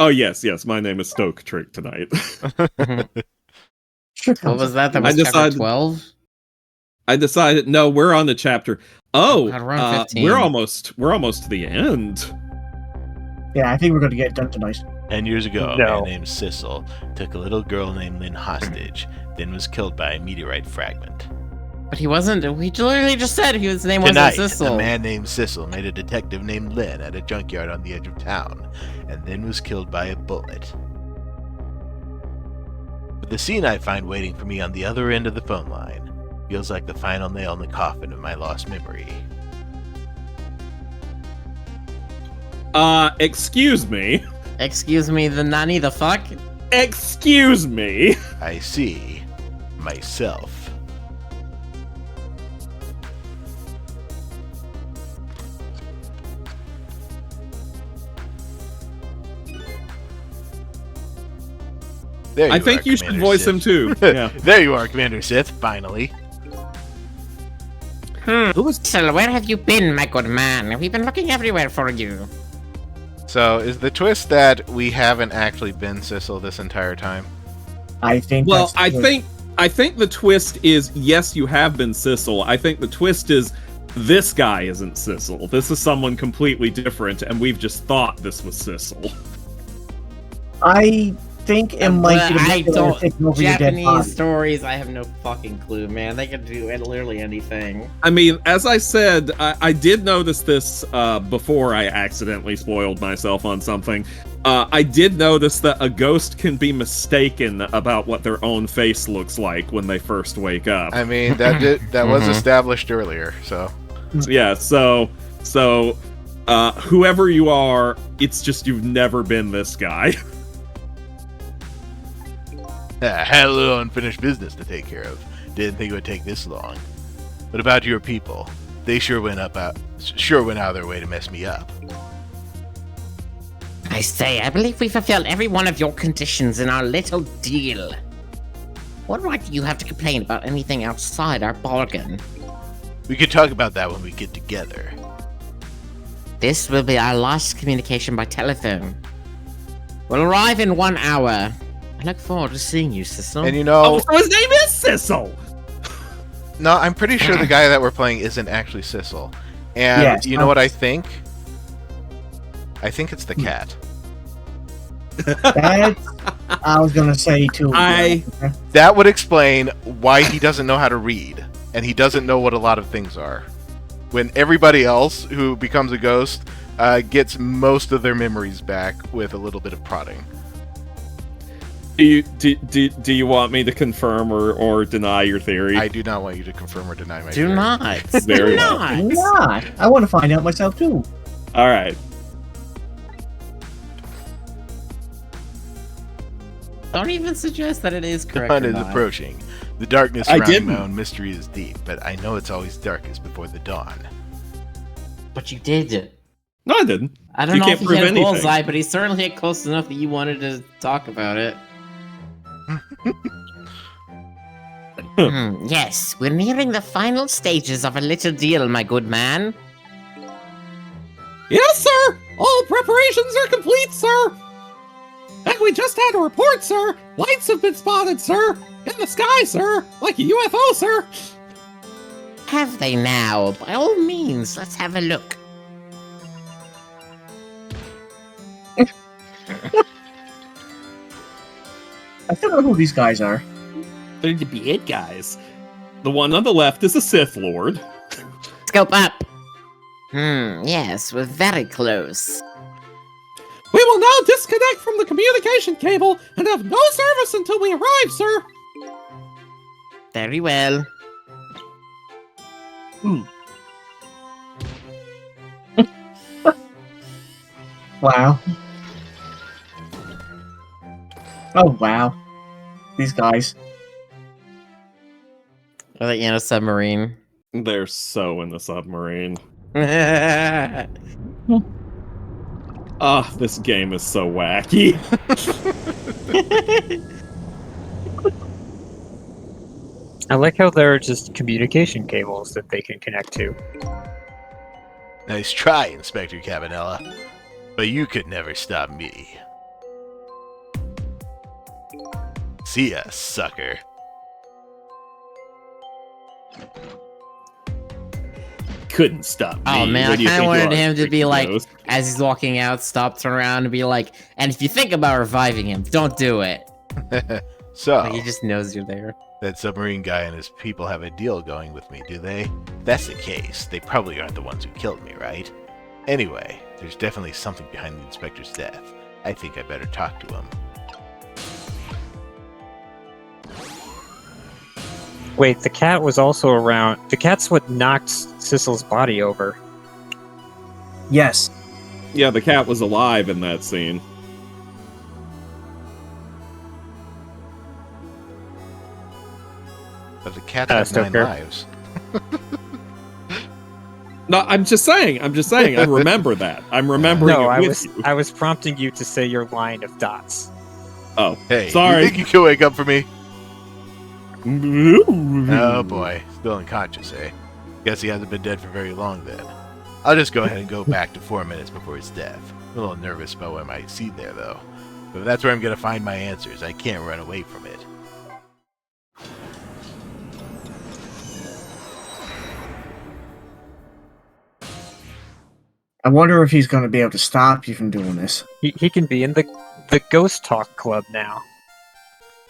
Oh, yes, my name is Stoke Trick tonight. Sure. What was that? That I was chapter decided- 12? I decided, no, we're on the chapter. Oh, God, we're on 15. we're almost to the end. Yeah, I think we're going to get it done tonight. 10 years ago, a No. man named Sissel took a little girl named Lynn hostage, then was killed by a meteorite fragment. But he wasn't. We literally just said his name Tonight, wasn't Sissel. a man named Sissel made a detective named Lynn at a junkyard on the edge of town, and then was killed by a bullet. But the scene I find waiting for me on the other end of the phone line feels like the final nail in the coffin of my lost memory. Excuse me. Excuse me, the nanny, the fuck? Excuse me. I see myself. There I you think are, you should Commander voice Sith. him too. Yeah. There you are, Commander Sith, finally. Sissel, where have you been, my good man? We've been looking everywhere for you. So, is the twist that we haven't actually been Sissel this entire time? I think. Well, that's I the- think the twist is yes, you have been Sissel. I think the twist is this guy isn't Sissel. This is someone completely different, and we've just thought this was Sissel. I think it might be the I people that are don't. taking over your dead body. Japanese stories, I have no fucking clue, man. They can do literally anything. I mean, as I said, I did notice this before I accidentally spoiled myself on something. I did notice that a ghost can be mistaken about what their own face looks like when they first wake up. I mean, that was established earlier, so... Yeah, so So, whoever you are, it's just you've never been this guy. I had a little unfinished business to take care of. Didn't think it would take this long. What about your people? They sure went out of their way to mess me up. I say, I believe we fulfilled every one of your conditions in our little deal. What right do you have to complain about anything outside our bargain? We could talk about that when we get together. This will be our last communication by telephone. We'll arrive in 1 hour. I look forward to seeing you, Sissel. And you know... Oh, so his name is Sissel! No, I'm pretty sure the guy that we're playing isn't actually Sissel. And Yes, you know what I think? I think it's the cat. That's, I was gonna say too. That would explain why he doesn't know how to read. And he doesn't know what a lot of things are. When everybody else who becomes a ghost gets most of their memories back with a little bit of prodding. Do you want me to confirm or deny your theory? I do not want you to confirm or deny my Do theory. not. Very Do well. not. Not. I want to find out myself too. All right. Don't even suggest that it is correct. Dawn or is not. approaching. The darkness I surrounding didn't. my own mystery is deep, but I know it's always darkest before the dawn. But you did. No, I didn't. I don't You know can't if he prove hit a anything. bullseye, but he certainly hit close enough that you wanted to talk about it. Yes, we're nearing the final stages of a little deal, my good man. Yes, sir! All preparations are complete, sir! And we just had a report, sir! Lights have been spotted, sir! In the sky, sir! Like a UFO, sir! Have they now? By all means, let's have a look. I don't know who these guys are. They're the bad guys. The one on the left is a Sith Lord. Scope up. Yes, we're very close. We will now disconnect from the communication cable and have no service until we arrive, sir! Very well. Wow. Oh wow. These guys. Are they in a submarine? They're so in the submarine. Ah, this game is so wacky. I like how there are just communication cables that they can connect to. Nice try, Inspector Cabanella. But you could never stop me. See ya, sucker. Couldn't stop me. Oh man, I What do you kind of think you wanted are, him to be freaking like, ghost? as he's walking out, stop, turn around, and be like, and if you think about reviving him, don't do it. So, Like, he just knows you're there. that submarine guy and his people have a deal going with me, do they? If that's the case, they probably aren't the ones who killed me, right? Anyway, there's definitely something behind the inspector's death. I think I better talk to him. Wait, the cat was also around. The cat's what knocked Sissel's body over. Yes. Yeah, the cat was alive in that scene. But the cat has 9 Stoker. lives. No, I'm just saying. I remember that. I'm remembering No, it I with was you. I was prompting you to say your line of dots. Oh, Hey, sorry. you think you can wake up for me? Oh Oh boy, still unconscious, eh? Guess he hasn't been dead for very long then. I'll just go ahead and go back to 4 minutes before his death. A little nervous about what I might see there, though. But that's where I'm gonna find my answers. I can't run away from it. I wonder if he's going to be able to stop you from doing this. He can be in the Ghost Talk Club now.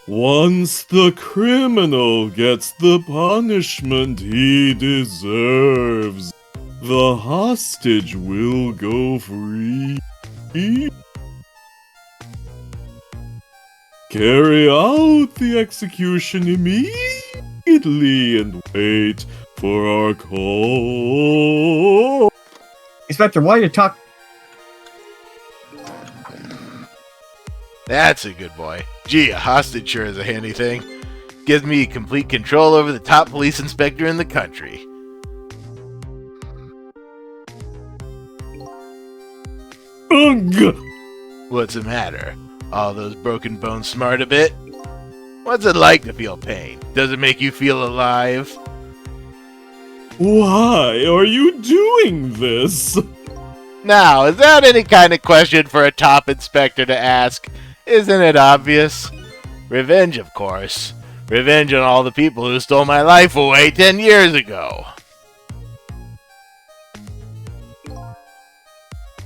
Once the criminal gets the punishment he deserves, the hostage will go free. Carry out the execution immediately and wait for our call. Inspector, why you talk? That's a good boy. Gee, a hostage sure is a handy thing. Gives me complete control over the top police inspector in the country. Ugh! What's the matter? All those broken bones smart a bit? What's it like to feel pain? Does it make you feel alive? Why are you doing this? Now, is that any kind of question for a top inspector to ask? Isn't it obvious? Revenge, of course. Revenge on all the people who stole my life away 10 years ago.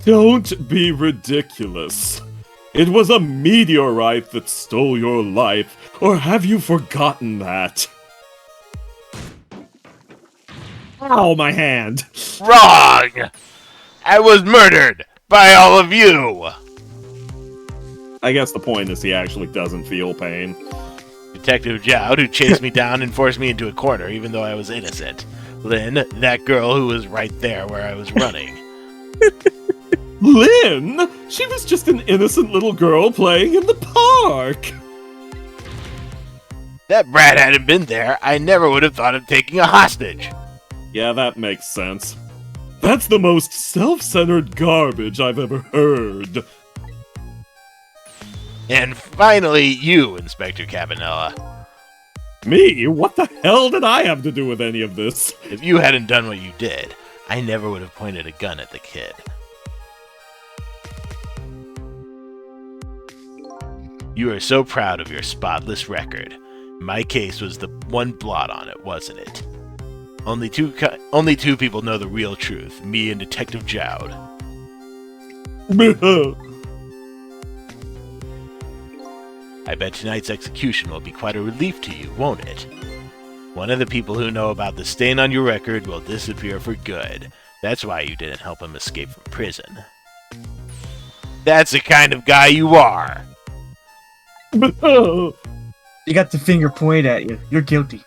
Don't be ridiculous. It was a meteorite that stole your life, or have you forgotten that? Ow, my hand! Wrong! I was murdered by all of you! I guess the point is he actually doesn't feel pain. Detective Jowd, who chased me down and forced me into a corner even though I was innocent. Lynn, that girl who was right there where I was running. Lynn? She was just an innocent little girl playing in the park! That brat hadn't been there, I never would have thought of taking a hostage. Yeah, that makes sense. That's the most self-centered garbage I've ever heard. And finally, you, Inspector Cabanella. Me? What the hell did I have to do with any of this? If you hadn't done what you did, I never would have pointed a gun at the kid. You are so proud of your spotless record. My case was the one blot on it, wasn't it? Only two people know the real truth, me and Detective Jowd. I bet tonight's execution will be quite a relief to you, won't it? One of the people who know about the stain on your record will disappear for good. That's why you didn't help him escape from prison. That's the kind of guy you are! You got the finger pointed at you. You're guilty.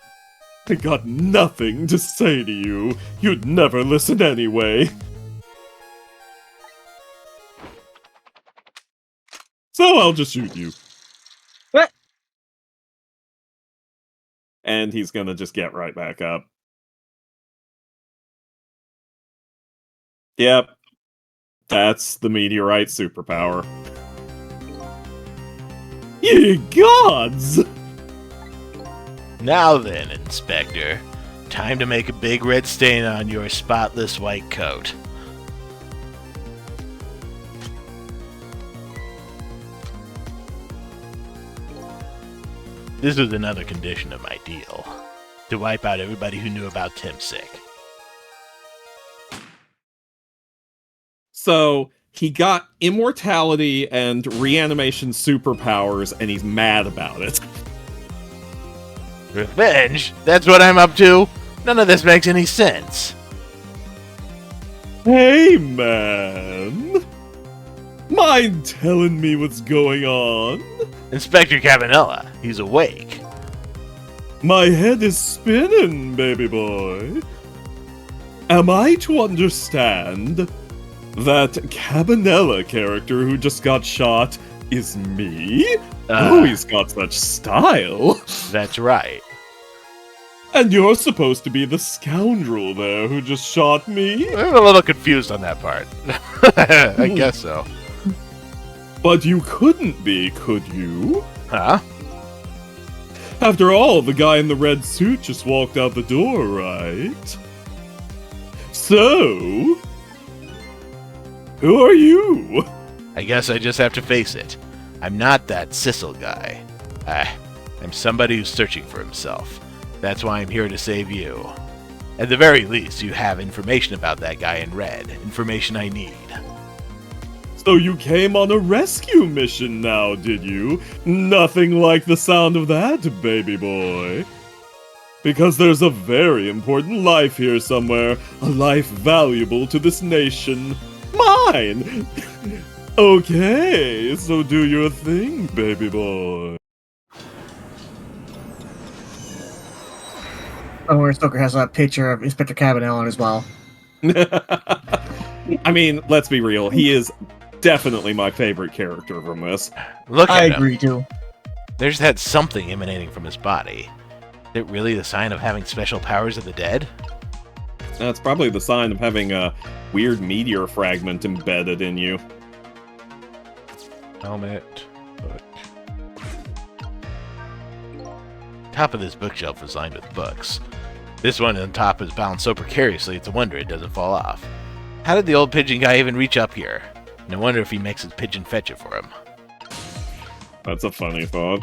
I got nothing to say to you. You'd never listen anyway. So I'll just shoot you. What? And he's gonna just get right back up. Yep. That's the meteorite superpower. Ye gods! Now then, Inspector, time to make a big red stain on your spotless white coat. This was another condition of my deal. To wipe out everybody who knew about Tim's sick. So, he got immortality and reanimation superpowers, and he's mad about it. Revenge? That's what I'm up to? None of this makes any sense. Hey, man! Mind telling me what's going on? Inspector Cabanella, he's awake. My head is spinning, baby boy. Am I to understand that Cabanella character who just got shot is me? Oh, he's got such style. That's right. And you're supposed to be the scoundrel there who just shot me? I'm a little confused on that part. I guess so. But you couldn't be, could you? Huh? After all, the guy in the red suit just walked out the door, right? So, who are you? I guess I just have to face it. I'm not that Sissel guy. I'm somebody who's searching for himself. That's why I'm here to save you. At the very least, you have information about that guy in red. Information I need. So you came on a rescue mission now, did you? Nothing like the sound of that, baby boy. Because there's a very important life here somewhere. A life valuable to this nation. Mine! Okay, so do your thing, baby boy. Oh, where Stoker has that picture of Inspector Cabanella on as well. I mean, let's be real. He is definitely my favorite character from this. Look I at him. agree too. There's that something emanating from his body. Is it really the sign of having special powers of the dead? That's probably the sign of having a weird meteor fragment embedded in you. Helmet. Book. Top of this bookshelf is lined with books. This one on top is bound so precariously it's a wonder it doesn't fall off. How did the old pigeon guy even reach up here? No wonder if he makes his pigeon fetch it for him. That's a funny thought.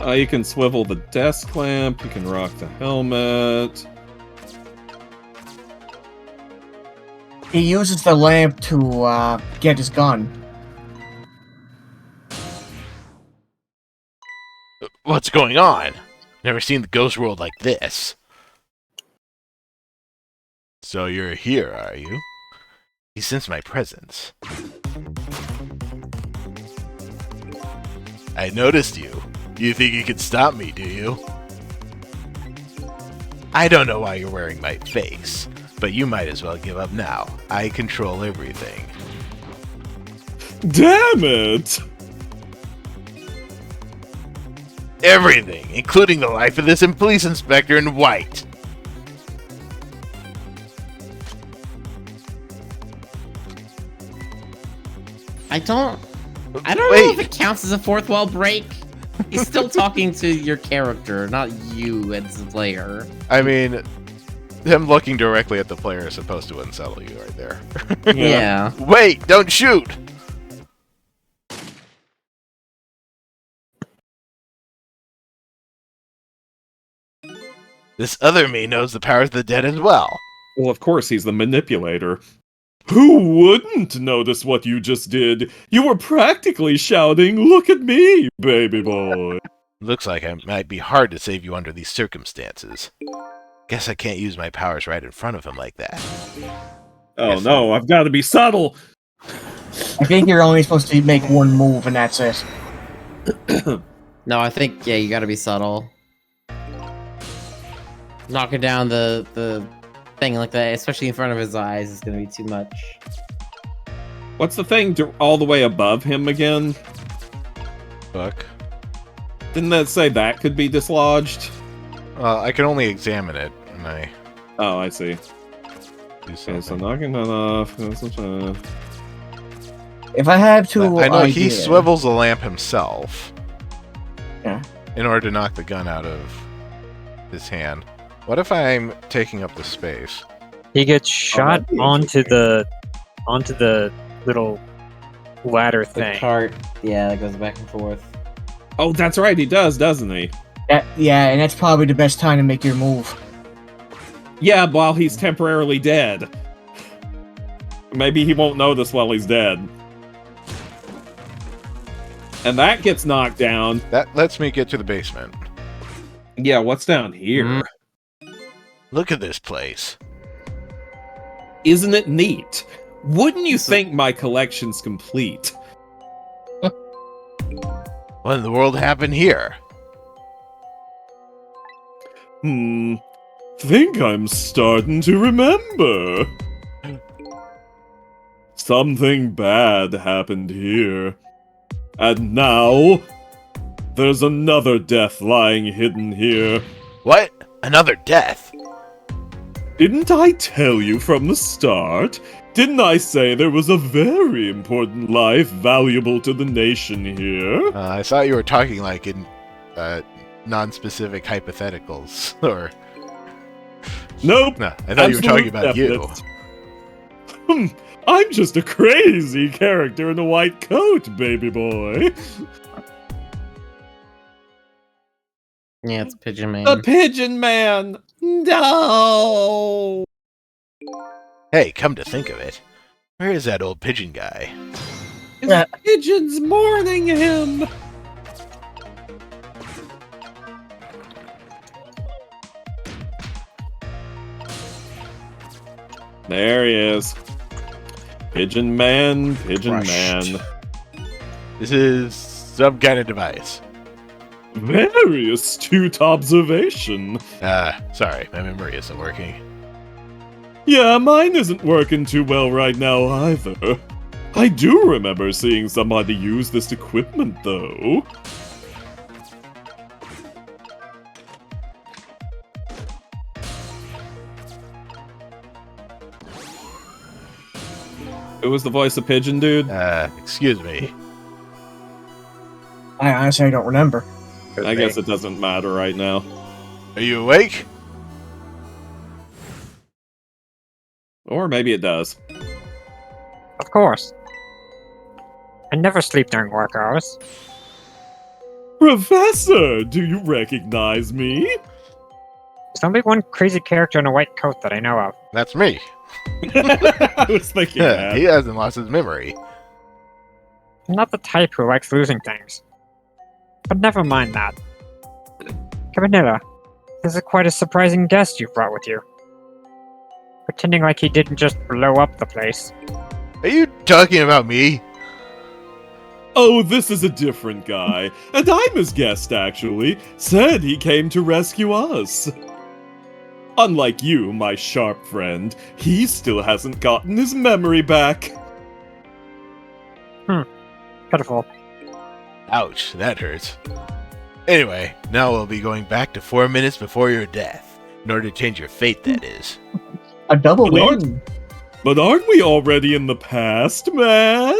You can swivel the desk lamp, you can rock the helmet. He uses the lamp to get his gun. What's going on? Never seen the ghost world like this. So you're here, are you? You sense my presence. I noticed you. You think you can stop me, do you? I don't know why you're wearing my face, but you might as well give up now. I control everything. Damn it! Everything, including the life of this police inspector in white. I don't know if it counts as a fourth wall break. He's still talking to your character, not you as the player. I mean, him looking directly at the player is supposed to unsettle you right there. Yeah. Wait, don't shoot! This other me knows the powers of the dead as well. Well, of course, he's the manipulator. Who wouldn't notice what you just did? You were practically shouting, "Look at me, baby boy!" Looks like it might be hard to save you under these circumstances. Guess I can't use my powers right in front of him like that. Oh Yes, no, I've got to be subtle! I think you're only supposed to make one move and that's it. No, I think, yeah, you gotta be subtle. Knocking down the thing like that, especially in front of his eyes, is gonna be too much. What's the thing all the way above him again? Book. Didn't that say that could be dislodged? Well, I can only examine it, and I Oh, I see. do Okay, so something. knocking that off. If I had to, I know he idea- swivels the lamp himself. Yeah. In order to knock the gun out of his hand. What if I'm taking up the space? He gets shot that'd be onto the little ladder The thing. cart, yeah, that goes back and forth. Oh, that's right, he does, doesn't he? Yeah, and that's probably the best time to make your move. Yeah, while he's temporarily dead. Maybe he won't notice while he's dead. And that gets knocked down. That lets me get to the basement. Yeah, what's down here? Mm. Look at this place. Isn't it neat? Wouldn't you think my collection's complete? What in the world happened here? Think I'm starting to remember. Something bad happened here. And now, there's another death lying hidden here. What? Another death? Didn't I tell you from the start? Didn't I say there was a very important life valuable to the nation here? I thought you were talking like in non-specific hypotheticals, or Nope. no? I thought you were talking about you. Definite. I'm just a crazy character in a white coat, baby boy. Yeah, it's Pigeon Man. The Pigeon Man! No! Hey, come to think of it, where is that old pigeon guy? His pigeon's mourning him! There he is. Pigeon Man, Pigeon Crushed. Man. This is some kind of device. Very astute observation. Sorry, my memory isn't working. Yeah, mine isn't working too well right now either. I do remember seeing somebody use this equipment, though. Who was the voice of Pigeon Dude? Excuse me. I honestly don't remember. I guess it doesn't matter right now. Are you awake? Or maybe it does. Of course. I never sleep during work hours. Professor, do you recognize me? There's only one crazy character in a white coat that I know of. That's me. I was thinking that. He hasn't lost his memory. I'm not the type who likes losing things. But never mind that. Cabanilla, this is quite a surprising guest you've brought with you. Pretending like he didn't just blow up the place. Are you talking about me? Oh, this is a different guy. And I'm his guest, actually. Said he came to rescue us. Unlike you, my sharp friend, he still hasn't gotten his memory back. Pitiful. Ouch, that hurts. Anyway, now we'll be going back to 4 minutes before your death. In order to change your fate, that is. A double Lord. win. But aren't we already in the past, man?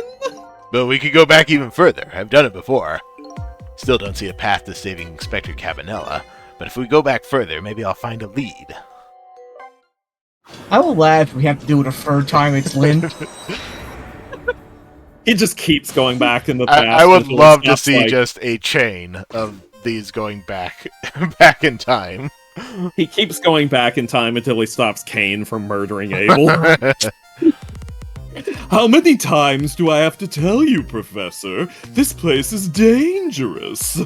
But we could go back even further. I've done it before. Still don't see a path to saving Inspector Cabanella, but if we go back further, maybe I'll find a lead. I will laugh if we have to do it a third time. It's Lynn. He just keeps going back in the past. I would until love it to stops, see like- just a chain of these going back back in time. He keeps going back in time until he stops Cain from murdering Abel. How many times do I have to tell you, Professor? This place is dangerous.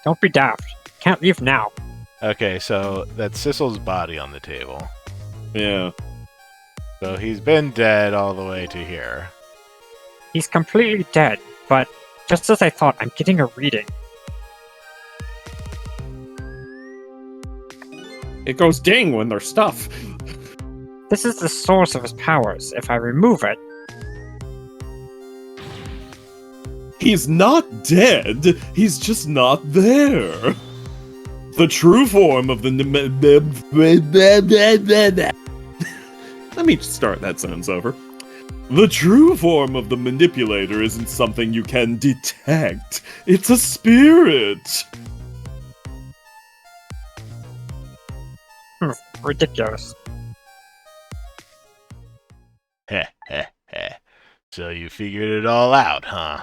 Don't be daft. Can't leave now. Okay, so that's Sissel's body on the table. Yeah. So he's been dead all the way to here. He's completely dead, but just as I thought, I'm getting a reading. It goes ding when there's stuff. This is the source of his powers. If I remove it, He's not dead. He's just not there. The true form of the... Let me start that sentence over. The true form of the manipulator isn't something you can detect. It's a spirit. ridiculous. Heh heh heh. So you figured it all out, huh?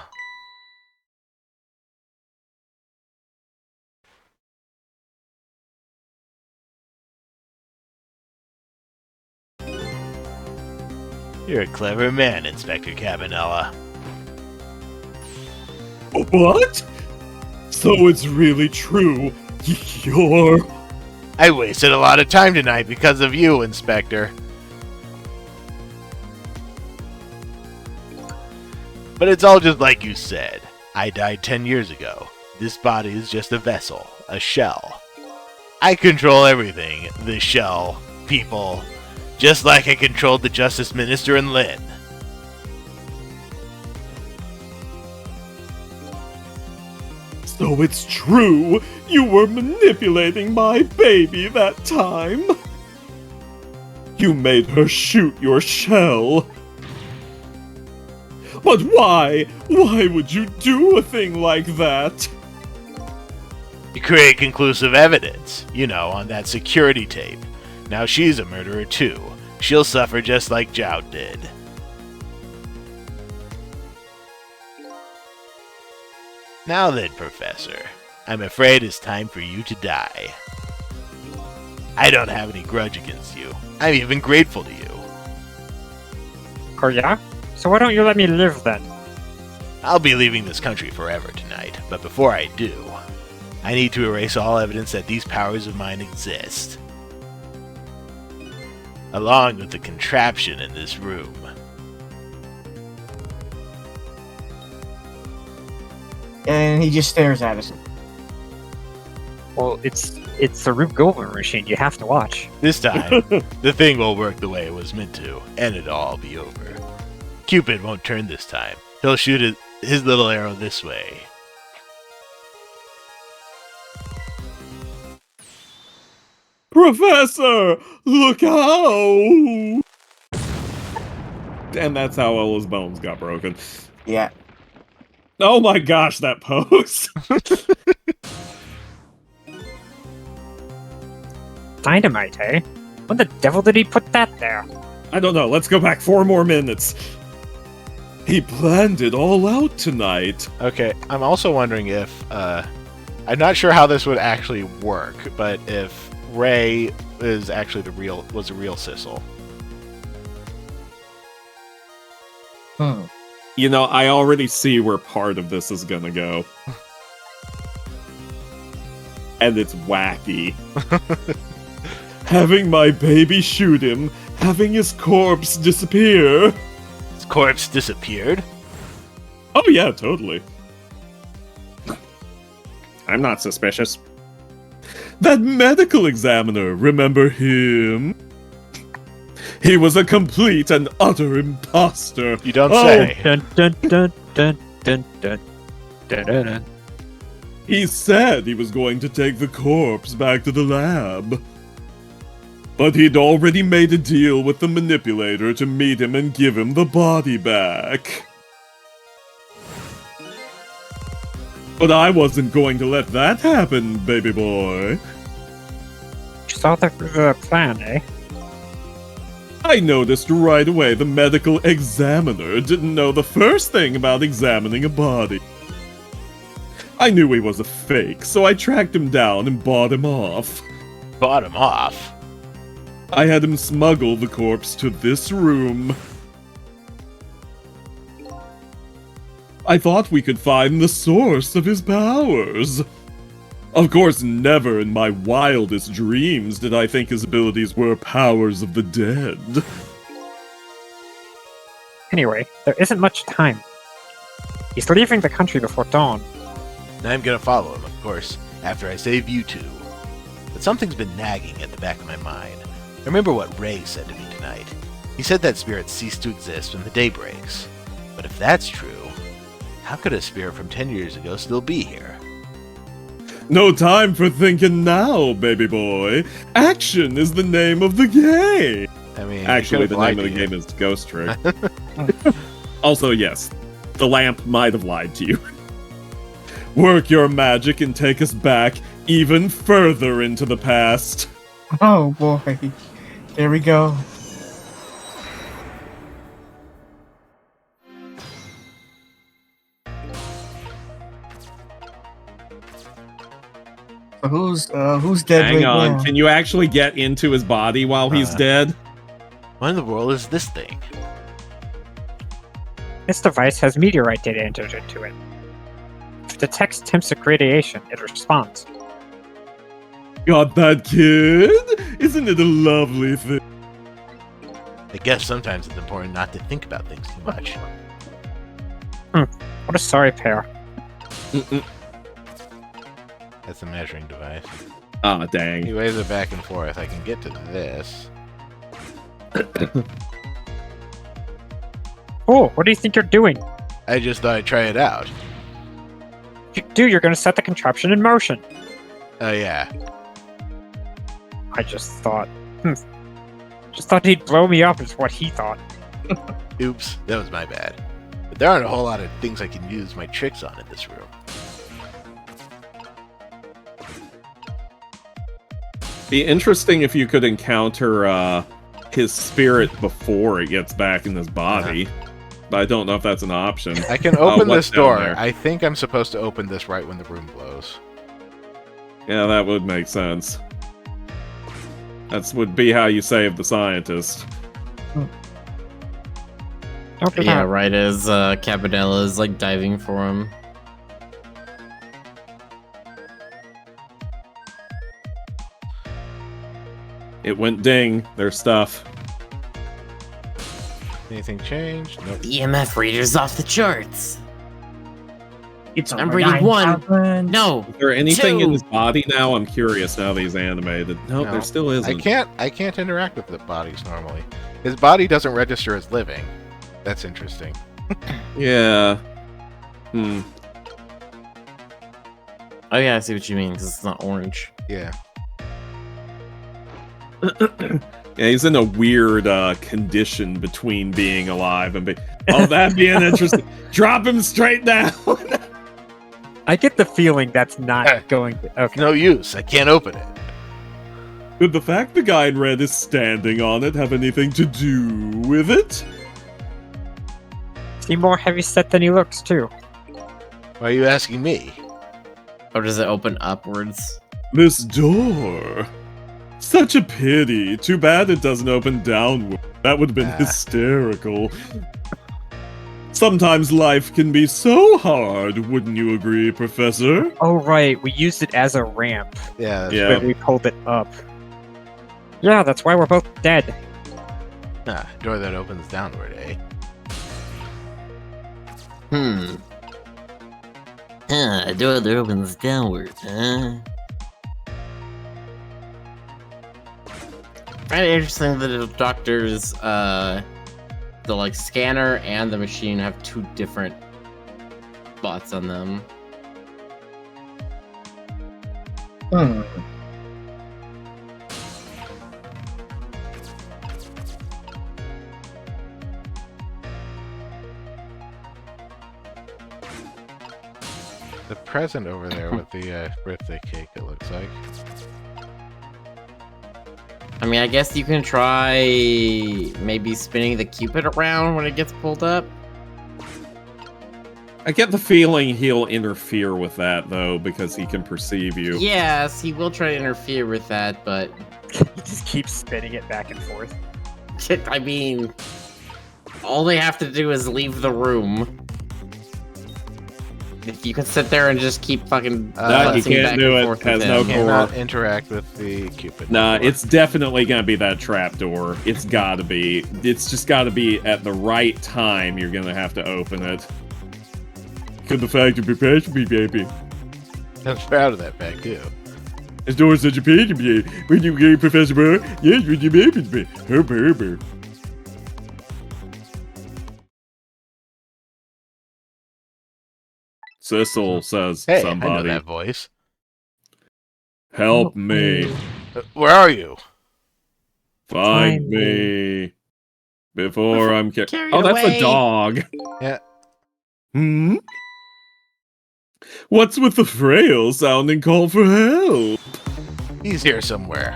You're a clever man, Inspector Cabanella. What? So it's really true. You're... I wasted a lot of time tonight because of you, Inspector. But it's all just like you said. I died 10 years ago. This body is just a vessel, a shell. I control everything, the shell, people, just like I controlled the Justice Minister and Lynn. So it's true. You were manipulating my baby that time. You made her shoot your shell. But why? Why would you do a thing like that? You create conclusive evidence, you know, on that security tape. Now she's a murderer too. She'll suffer just like Jout did. Now then, Professor, I'm afraid it's time for you to die. I don't have any grudge against you. I'm even grateful to you. Oh yeah? So why don't you let me live then? I'll be leaving this country forever tonight, but before I do, I need to erase all evidence that these powers of mine exist. Along with the contraption in this room. and he just stares at us. Well, it's a Rube Goldberg machine. You have to watch. This time, the thing will work the way it was meant to, and it'll all be over. Cupid won't turn this time. He'll shoot his little arrow this way. Professor, look out! And that's how Ella's bones got broken. Yeah. Oh my gosh, that pose! Dynamite, eh? When the devil did he put that there? I don't know, let's go back 4 more minutes. He planned it all out tonight. Okay, I'm also wondering if, I'm not sure how this would actually work, but if Ray is actually was a real Sissel. You know, I already see where part of this is gonna go. And it's wacky. Having my baby shoot him, having his corpse disappear. His corpse disappeared? Oh yeah, totally. I'm not suspicious. That medical examiner, remember him? He was a complete and utter imposter. You don't say. Dun dun dun dun dun dun dun dun dun. He said he was going to take the corpse back to the lab. But he'd already made a deal with the manipulator to meet him and give him the body back. But I wasn't going to let that happen, baby boy. You saw the plan, eh? I noticed right away the medical examiner didn't know the first thing about examining a body. I knew he was a fake, so I tracked him down and bought him off. Bought him off? I had him smuggle the corpse to this room. I thought we could find the source of his powers. Of course, never in my wildest dreams did I think his abilities were powers of the dead. Anyway, there isn't much time. He's leaving the country before dawn. And I'm gonna follow him, of course, after I save you two. But something's been nagging at the back of my mind. I remember what Ray said to me tonight. He said that spirits cease to exist when the day breaks. But if that's true, how could a spirit from 10 years ago still be here? No time for thinking now, baby boy. Action is the name of the game. I mean, Actually, the name of the game is Ghost Trick. Also, yes, the lamp might have lied to you. Work your magic and take us back even further into the past. Oh boy. There we go. So who's dead Hang right on, now? can you actually get into his body while he's dead? What in the world is this thing? This device has meteorite data entered into it. If it detects Timsic radiation, it responds. Got that, kid? Isn't it a lovely thing? I guess sometimes it's important not to think about things too much. What a sorry pair. That's a measuring device. Ah, dang. He waves it back and forth. I can get to this. Oh, what do you think you're doing? I just thought I'd try it out. You're gonna set the contraption in motion. Oh yeah. I just thought, just thought he'd blow me up is what he thought. Oops, that was my bad. But there aren't a whole lot of things I can use my tricks on in this room. Be interesting if you could encounter his spirit before it gets back in his body. But I don't know if that's an option. I can open what's this down door. there? I think I'm supposed to open this right when the room glows. Yeah, that would make sense. That would be how you save the scientist. Don't do Yeah, that. right as Capadella is like diving for him. It went ding. There's stuff. Anything changed? Nope. The EMF reader's off the charts. It's I'm over reading 1. 9,000. No. Is there anything in 2. his body now? I'm curious how he's animated. No, No. there still isn't. I can't interact with the bodies normally. His body doesn't register as living. That's interesting. Yeah. Oh yeah, I see what you mean, because it's not orange. Yeah. Yeah, he's in a weird condition between being alive and being. Oh, that'd be an interesting. Drop him straight down. I get the feeling that's not going to. Okay. No use. I can't open it. Could the fact the guy in red is standing on it have anything to do with it? Seem more heavy set than he looks, too. Why are you asking me? Or does it open upwards? This door. Such a pity. Too bad it doesn't open downward. That would have been hysterical. Sometimes life can be so hard, wouldn't you agree, Professor? Oh, right. We used it as a ramp, Yeah. Yeah. but we pulled it up. Yeah, that's why we're both dead. Door that opens downward, eh? A door that opens downward, huh? Kind of interesting that the doctor's, the, like, scanner and the machine have 2 different spots on them. The present over there with the birthday cake, it looks like. I mean, I guess you can try maybe spinning the Cupid around when it gets pulled up. I get the feeling he'll interfere with that, though, because he can perceive you. Yes, he will try to interfere with that, but He just keeps spinning it back and forth. I mean, all they have to do is leave the room. If you can sit there and just keep fucking No, he bouncing can't back do and it. forth Has with no him. core. Cannot interact with the Cupid. Nah, before. it's definitely gonna be that trapdoor. It's gotta be. It's just gotta be at the right time you're gonna have to open it. Could the fact you prepared to be, baby. I'm proud of that fact, too. As door such a page to be. When you get Professor Burr, yes, when you baby me. Herb. Cecil says Hey, I know somebody. that voice. Help me. Where are you? Find Find me. Before I'm carried Oh, that's away. a dog. Yeah. Hmm? What's with the frail sounding call for help? He's here somewhere.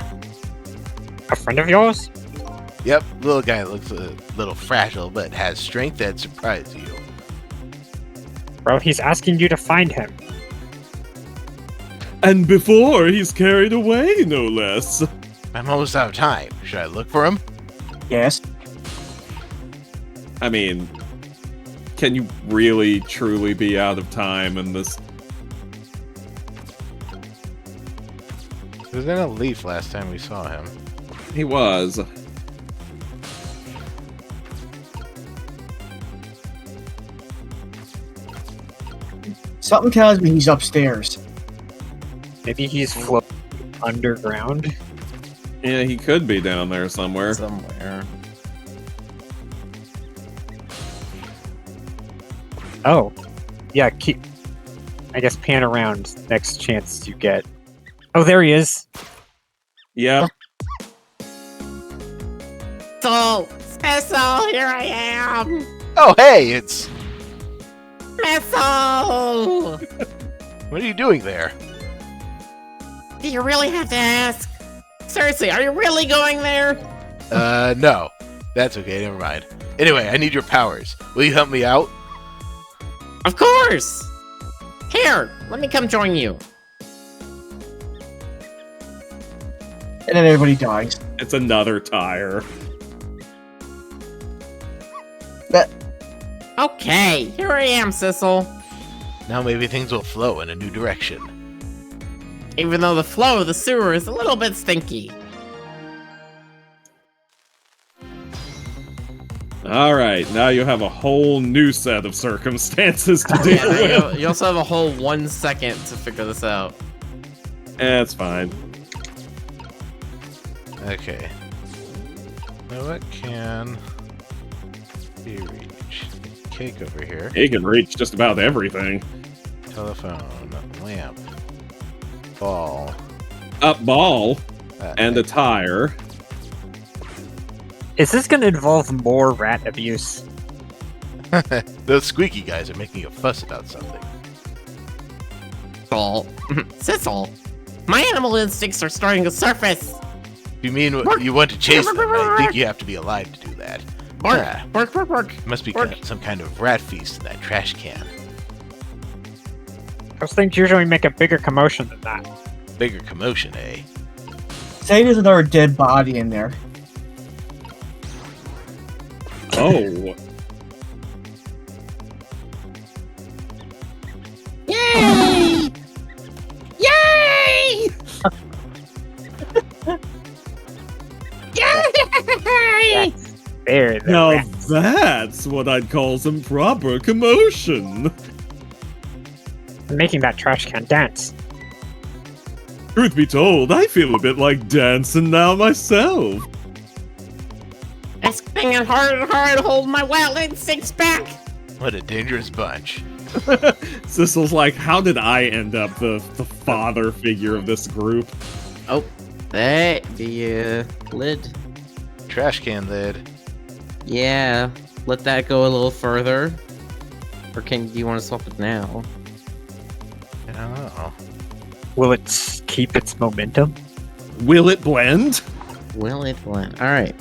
A friend of yours? Yep, little guy looks a little fragile, but has strength that surprises you. Well, he's asking you to find him. And before he's carried away, no less. I'm almost out of time. Should I look for him? Yes. I mean, can you really, truly be out of time in this? He was in a leaf last time we saw him. He was. Something tells me he's upstairs. Maybe he's floating underground. Yeah, he could be down there somewhere. Somewhere. Oh. Yeah, keep... I guess pan around next chance you get. Oh, there he is. Yep. Cecil, here I am! Oh, hey, it's... Cecil! What are you doing there? Do you really have to ask? Seriously, are you really going there? No. That's okay, never mind. Anyway, I need your powers. Will you help me out? Of course! Here, let me come join you. And then everybody dies. It's another tire. Okay, here I am, Cecil. Now maybe things will flow in a new direction. Even though the flow of the sewer is a little bit stinky. Alright, now you have a whole new set of circumstances to deal Yeah, with. you also have a whole 1 second to figure this out. It's fine. Okay. Now what can be reached? Cake over here. He can reach just about everything. Telephone. Lamp. Ball. Up ball and a thing. tire. Is this gonna involve more rat abuse? Those squeaky guys are making a fuss about something. Salt. Sissel. My animal instincts are starting to surface. If you mean you want to chase them, I think you have to be alive to do that. Bark, Ah, bark, bark, bark. must be Bark. some kind of rat feast in that trash can. Those things usually make a bigger commotion than that. Bigger commotion, eh? Say there's another dead body in there. Oh. Yay! Yay! Yay! There, the Now rat. that's what I'd call some proper commotion. Making that trash can dance. Truth be told, I feel a bit like dancing now myself. It's getting hard and hard to hold my wild instincts back. What a dangerous bunch. Sissel's like, how did I end up the father figure of this group? Oh, that the lid. Trash can lid. Yeah, let that go a little further. Or do you want to swap it now? I don't know. Will it keep its momentum? Will it blend? Will it blend? All right.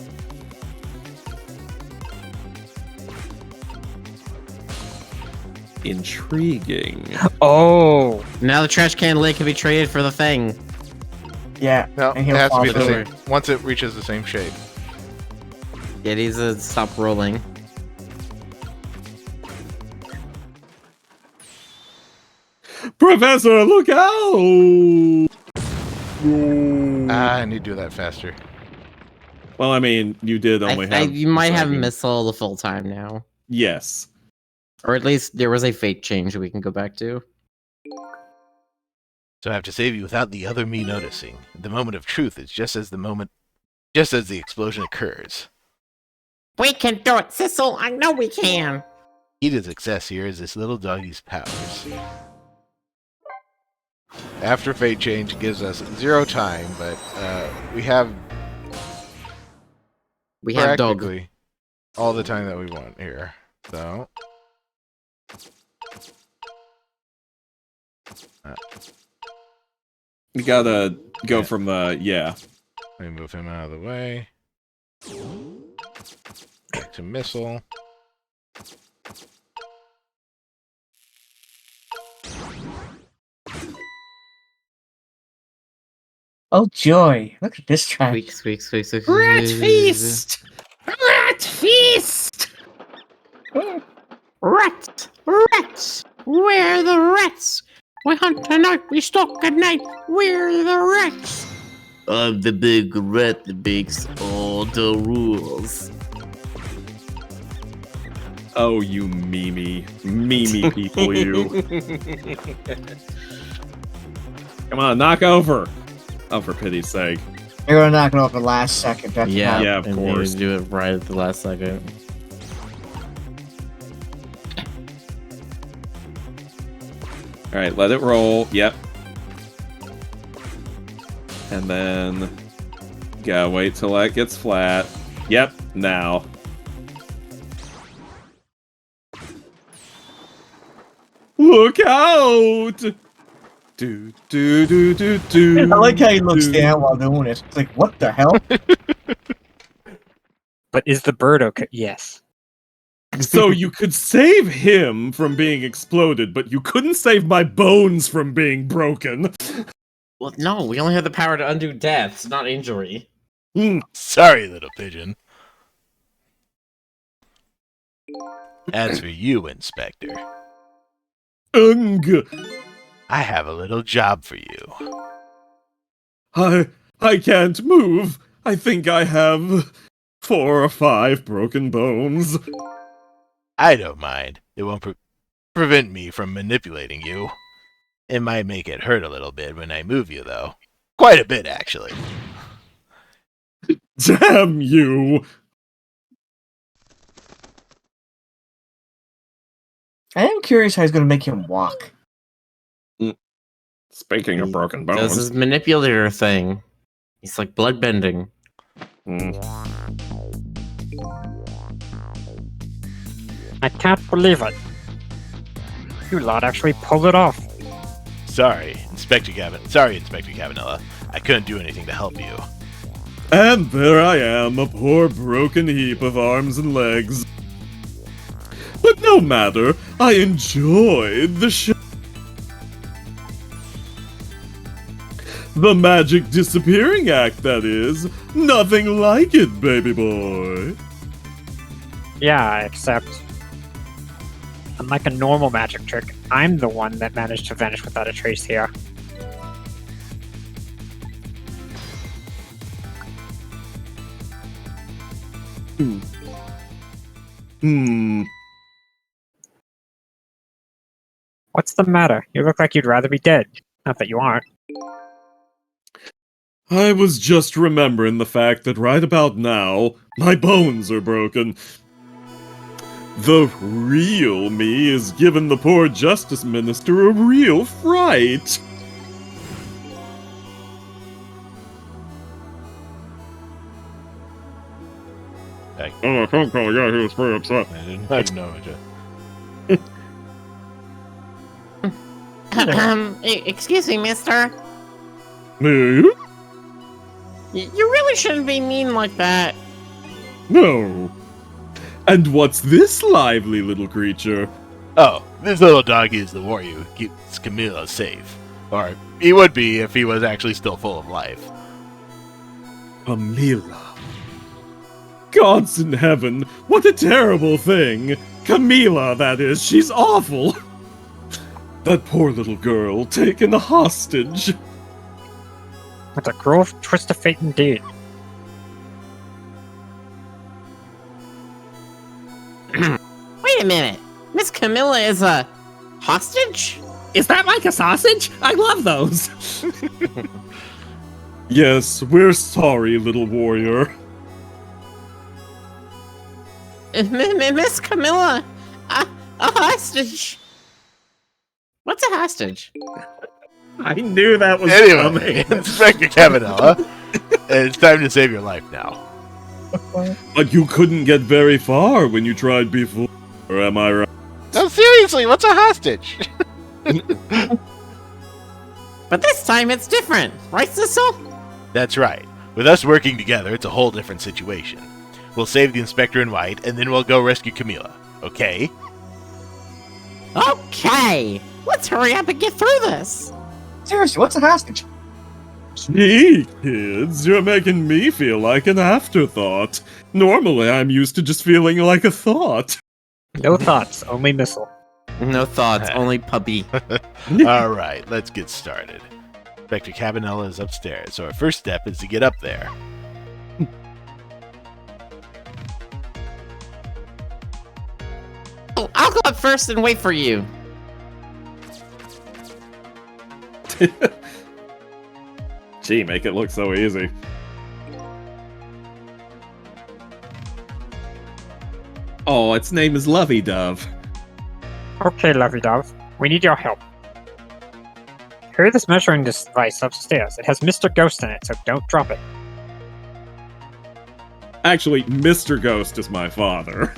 Intriguing. Oh, Now the trash can lid can be traded for the thing. Yeah. No, And it he'll has to be fall the through. same. Once it reaches the same shape. Yeah, it needs to stop rolling. Professor, look out! I need to do that faster. Well, I mean, you did only have. You might have second. missile the full time now. Yes. Or at least there was a fate change we can go back to. So I have to save you without the other me noticing. The moment of truth is just as the explosion occurs. We can do it, Sissel. I know we can. Key to success here is this little doggy's powers. After fate change gives us 0 time, but we have We have dog. practically all the time that we want here. So You gotta go from the. Yeah. let me move him out of the way. Back to missile. Oh joy! Look at this track. Squeak, squeak, squeak, squeak. Rat feast! Rat feast! Rats! Rats! Where are the rats? We hunt tonight, we stalk at night. Where are the rats? I'm the big rat that makes all the rules. Oh, you Mimi people, you. Come on, knock over. Oh, for pity's sake. You're gonna knock it off the last second. That's Yeah, how- Yeah, of and course. we do it right at the last second. Alright, let it roll. Yep. And then. Gotta wait till that gets flat. Yep, now. Look out! Do, do, do, do, do. I like how he looks do. down while doing it. It's like, what the hell? but is the bird okay? Yes. So you could save him from being exploded, but you couldn't save my bones from being broken. Well, no, we only have the power to undo deaths, not injury. Sorry, little pigeon. As for you, Inspector, Ung. I have a little job for you. I can't move. I think I have 4 or 5 broken bones. I don't mind. It won't prevent me from manipulating you. It might make it hurt a little bit when I move you, though. Quite a bit, actually. Damn you! I am curious how he's going to make him walk. Speaking of broken Does bones. his manipulator thing. He's like bloodbending. I can't believe it. You lot actually pulled it off. Sorry, Inspector Cavanella. I couldn't do anything to help you. And there I am, a poor broken heap of arms and legs. But no matter, I enjoyed the show. The magic disappearing act, that is. Nothing like it, baby boy. Yeah, except... unlike a normal magic trick, I'm the one that managed to vanish without a trace here. What's the matter? You look like you'd rather be dead. Not that you aren't. I was just remembering the fact that right about now, my bones are broken. The real me is giving the poor Justice Minister a real fright. Oh, I phone call, yeah, he was very upset. I didn't know it. Excuse me, mister. Me? You really shouldn't be mean like that. No. And what's this lively little creature? Oh, this little doggy is the warrior who keeps Camilla safe. Or he would be if he was actually still full of life. Camila. Gods in heaven, what a terrible thing! Camila, that is, she's awful! That poor little girl taken hostage. What a cruel twist of fate indeed. Wait a minute. Miss Camilla is a hostage? Is that like a sausage? I love those. Yes, we're sorry, little warrior. Miss Camilla, a hostage. What's a hostage? I knew that was Anyway, coming. Inspector Cavanella, it's time to save your life now. But you couldn't get very far when you tried before, am I right? No, seriously, what's a hostage? But this time it's different, right, Sissel? That's right. With us working together, it's a whole different situation. We'll save the Inspector in white, and then we'll go rescue Camilla. Okay? Okay, let's hurry up and get through this. Seriously, what's a hostage? Gee, kids, you're making me feel like an afterthought. Normally, I'm used to just feeling like a thought. No thoughts, only missile. No thoughts, only puppy. Alright, let's get started. Inspector Cavanella is upstairs, so our first step is to get up there. I'll go up first and wait for you. Gee, make it look so easy. Oh, its name is Lovey Dove. Okay, Lovey Dove, we need your help. Carry this measuring device upstairs. It has Mr. Ghost in it, so don't drop it. Actually, Mr. Ghost is my father.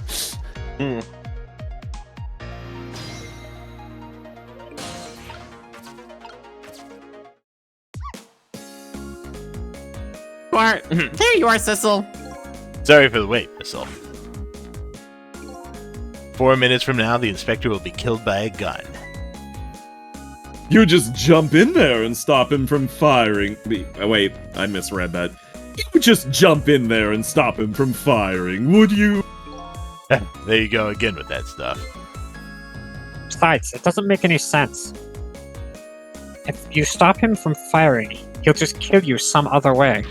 There you are, Sissel. Sorry for the wait, Missile. 4 minutes from now, the Inspector will be killed by a gun. You just jump in there and stop him from firing. Wait, I misread that. You just jump in there and stop him from firing, would you? There you go again with that stuff. Besides, it doesn't make any sense. If you stop him from firing, he'll just kill you some other way.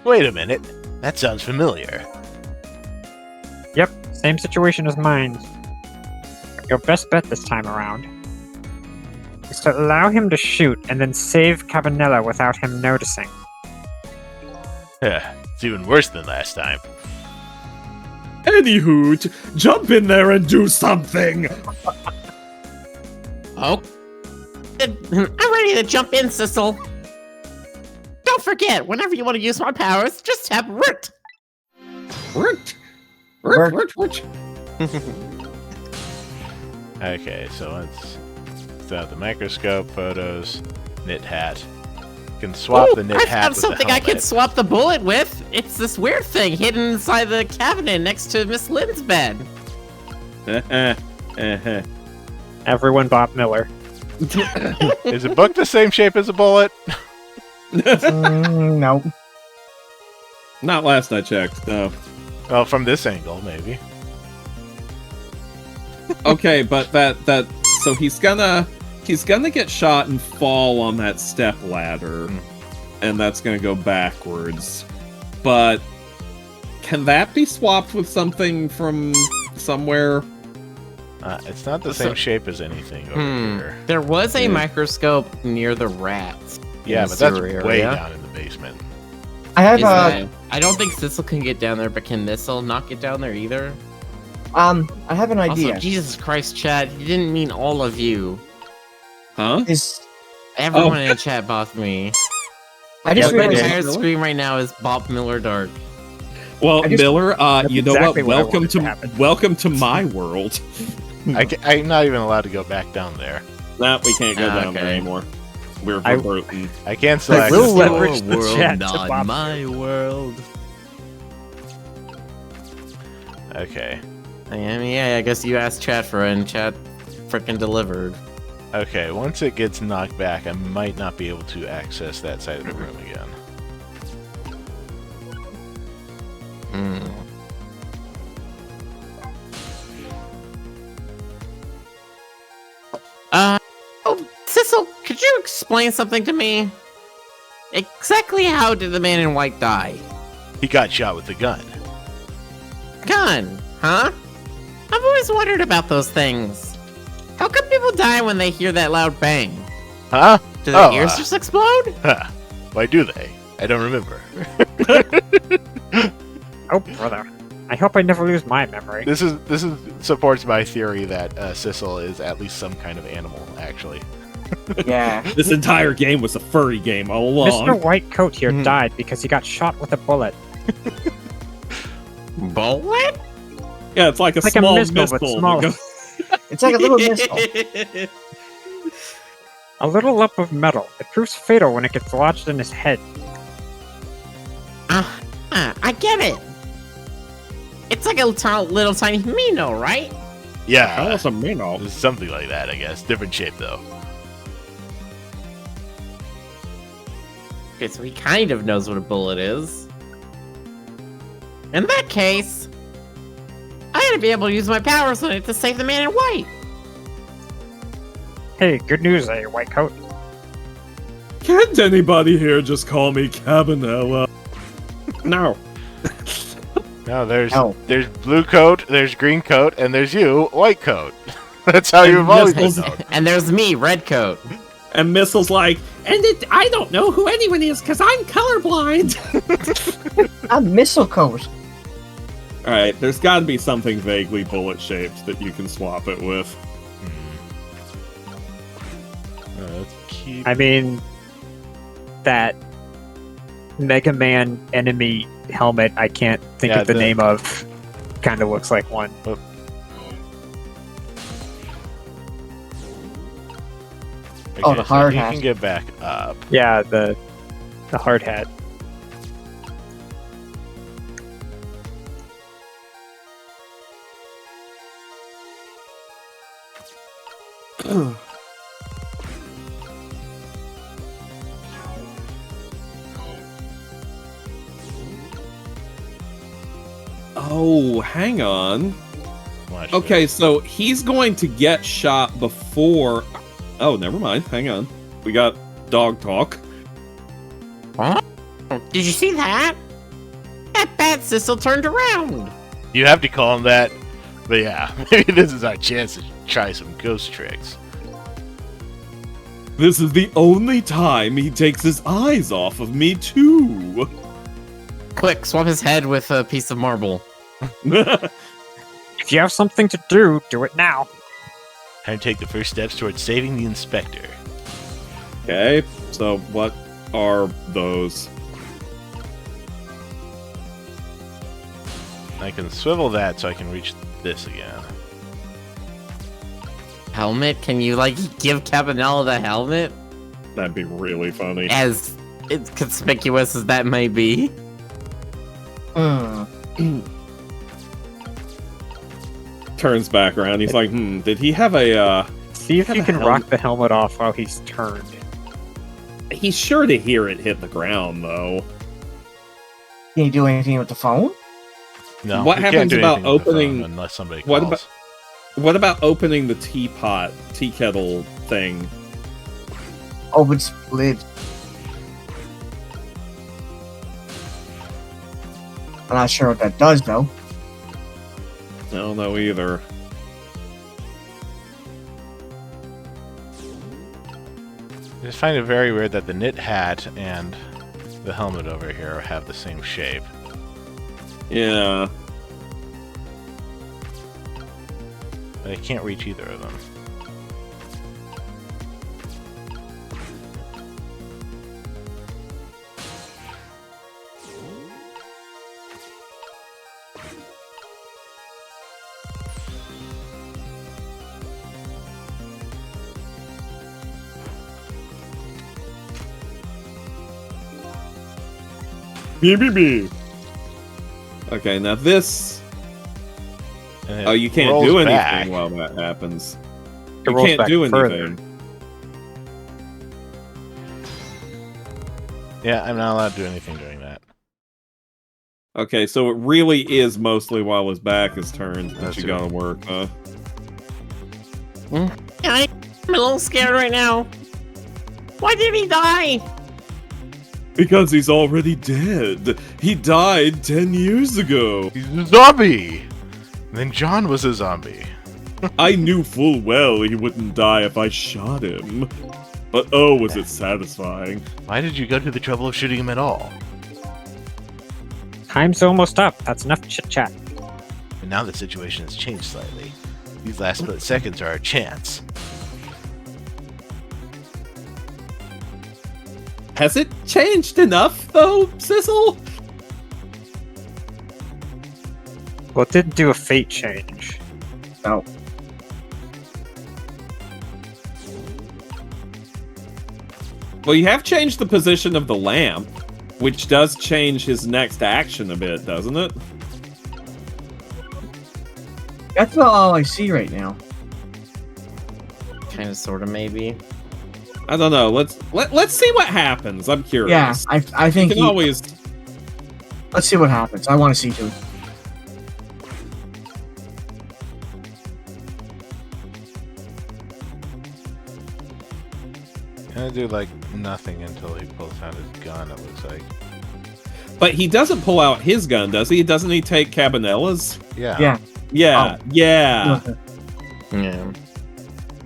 Wait a minute. That sounds familiar. Same situation as mine. Your best bet this time around is to allow him to shoot and then save Cabanella without him noticing. It's even worse than last time. Anywho, jump in there and do something! Oh. I'm ready to jump in, Sissel. Don't forget, whenever you want to use my powers, just tap root. Root. Okay, so let's without the microscope, photos, knit hat. You can swap the knit I hat found with something the I helmet. can swap the bullet with. It's this weird thing hidden inside the cabinet next to Miss Lynn's bed. Everyone Bob Miller. Is a book the same shape as a bullet? No. Not last I checked, no. Well, from this angle, maybe. Okay, but that so he's gonna get shot and fall on that step ladder, and that's gonna go backwards. But can that be swapped with something from somewhere? It's not the same shape as anything over here. There was a Yeah. microscope near the rats. in Yeah, the but that's sewer way area. down in the basement. I have I don't think Sissel can get down there, but can Thistle not get down there either? I have an idea. Also, Jesus Christ, Chad, you didn't mean all of you. Huh? Is Everyone in the chat bopped me. I just My realized entire Really? screen right now is Bob Miller Dark. Well, I just- Miller, That's you know exactly what? what I wanted to happen. Welcome to my world. I'm not even allowed to go back down there. Nah, we can't go Ah, down there okay. anymore. We're I- broken. I can't still I access will the let- door. leverage the chat to Bob my world. Okay. I mean, yeah, I guess you asked chat for it, and chat frickin' delivered. Okay, once it gets knocked back, I might not be able to access that side of the room again. Hmm. Oh, Sissel, could you explain something to me? Exactly how did the man in white die? He got shot with a gun. Gun, huh? I've always wondered about those things. How come people die when they hear that loud bang? Huh? Do their Oh, ears just explode? Huh. Why do they? I don't remember. Oh, brother. I hope I never lose my memory. This is supports my theory that Sissel is at least some kind of animal, actually. yeah. This entire game was a furry game all along. Mr. Whitecoat here Mhm. died because he got shot with a bullet. Bullet? Yeah, it's like a Like a small missile, but missile. that smaller. goes- It's like a little missile. A little lump of metal. It proves fatal when it gets lodged in his head. I get it. It's like a little tiny Mino, right? Tell Yeah, us a minnow. it's something like that, I guess. Different shape, though. Okay, so he kind of knows what a bullet is. In that case, I gotta be able to use my powers on it to save the man in white. Hey, good news, Whitecoat. Can't anybody here just call me Cabanella? No. No, there's No. there's blue coat, there's green coat, and there's you, white coat. That's how you've always been missiles. known. And there's me, red coat. And Missile's like, I don't know who anyone is because I'm colorblind. A missile coat. Alright, there's gotta be something vaguely bullet shaped that you can swap it with. Let's keep. I mean, that Mega Man enemy helmet I can't think Yeah, of the the- name of. Kind of looks like one. Okay, Oh, the hard so hat. You can get back up. Yeah, the hard hat. Oh, hang on. Watch Okay, so he's going to get shot before. Oh, never mind. Hang on. We got dog talk. Did you see that? That bad Sissel turned around. this. You have to call him that. But yeah, maybe this is our chance to try some ghost tricks. This is the only time he takes his eyes off of me, too. Quick, swap his head with a piece of marble. If you have something to do, do it now. Time to take the first steps towards saving the inspector. Okay, so what are those? I can swivel that so I can reach this again. Helmet? Can you, like, give Cabanella the helmet? That'd be really funny. As conspicuous as that may be. Turns back around. He's like, did he have a, See if Have you a can helmet. rock the helmet off while he's turned. He's sure to hear it hit the ground, though. Can you do anything with the phone? No, What we can't happens do about anything with the phone opening- unless somebody what calls. What about opening the tea kettle thing? Open lid. I'm not sure what that does, though. I don't know either. I just find it very weird that the knit hat and the helmet over here have the same shape. Yeah. But I can't reach either of them. Okay, now this... And it Oh, you can't rolls do anything back. while that happens. It You rolls can't back do further. anything. Yeah, I'm not allowed to do anything during that. Okay, so it really is mostly while his back is turned that That's you it. gotta work, huh? I'm a little scared right now. Why did he die? Because he's already dead. He died 10 years ago. He's a zombie! And then John was a zombie. I knew full well he wouldn't die if I shot him. But oh, was it satisfying. Why did you go to the trouble of shooting him at all? Time's almost up. That's enough chit-chat. And now the situation has changed slightly. These last split seconds are our chance. Has it changed enough, though, Sissel? Well, it didn't do a fate change. No. Well, you have changed the position of the lamp, which does change his next action a bit, doesn't it? That's about all I see right now. Kind of, sort of, maybe. I don't know. Let's see what happens. I'm curious. Yeah, I You think can always. let's see what happens. I want to see too. Gonna do like nothing until he pulls out his gun, it looks like. But he doesn't pull out his gun, does he? Doesn't he take Cabanella's? Yeah. Yeah. Yeah, Oh. yeah. Yeah.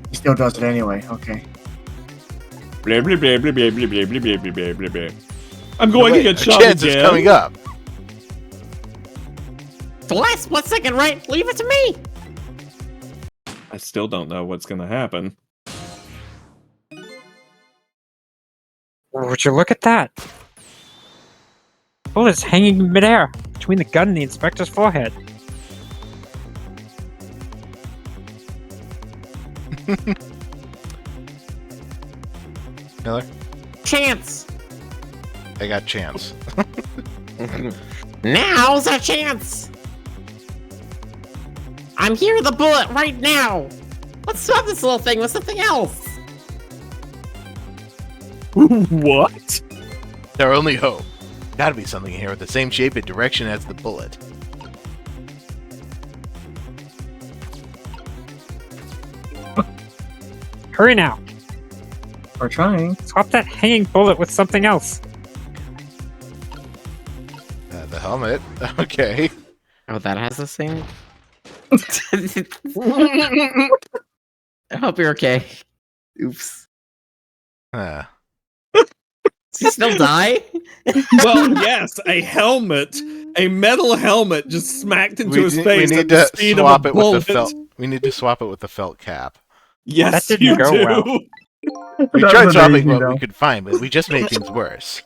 He still does it anyway. Okay. Blah, blah, blah, blah, blah, blah, blah, blah, blah, blah, blah, blah. I'm going Wait, to get our shot chance again. is coming up. The last split second, right? Leave it to me. I still don't know what's going to happen. Would you look at that? Bullet's hanging in midair between the gun and the inspector's forehead. Miller, Chance. I got chance. Now's our chance. I'm here, the bullet, right now. Let's swap this little thing with something else. What? Our only hope. Gotta be something here with the same shape and direction as the bullet. Hurry now. We're trying. Swap that hanging bullet with something else. The helmet. Okay. Oh, that has the same? I hope you're okay. Oops. Huh. Does he still die? Well, yes, a metal helmet just smacked into his We face need at the to speed swap of a it with bullet. the felt. We need to swap it with the felt cap. Yes, That didn't you go do. well. We That tried was swapping amazing, what though. we could find, but we just made things worse.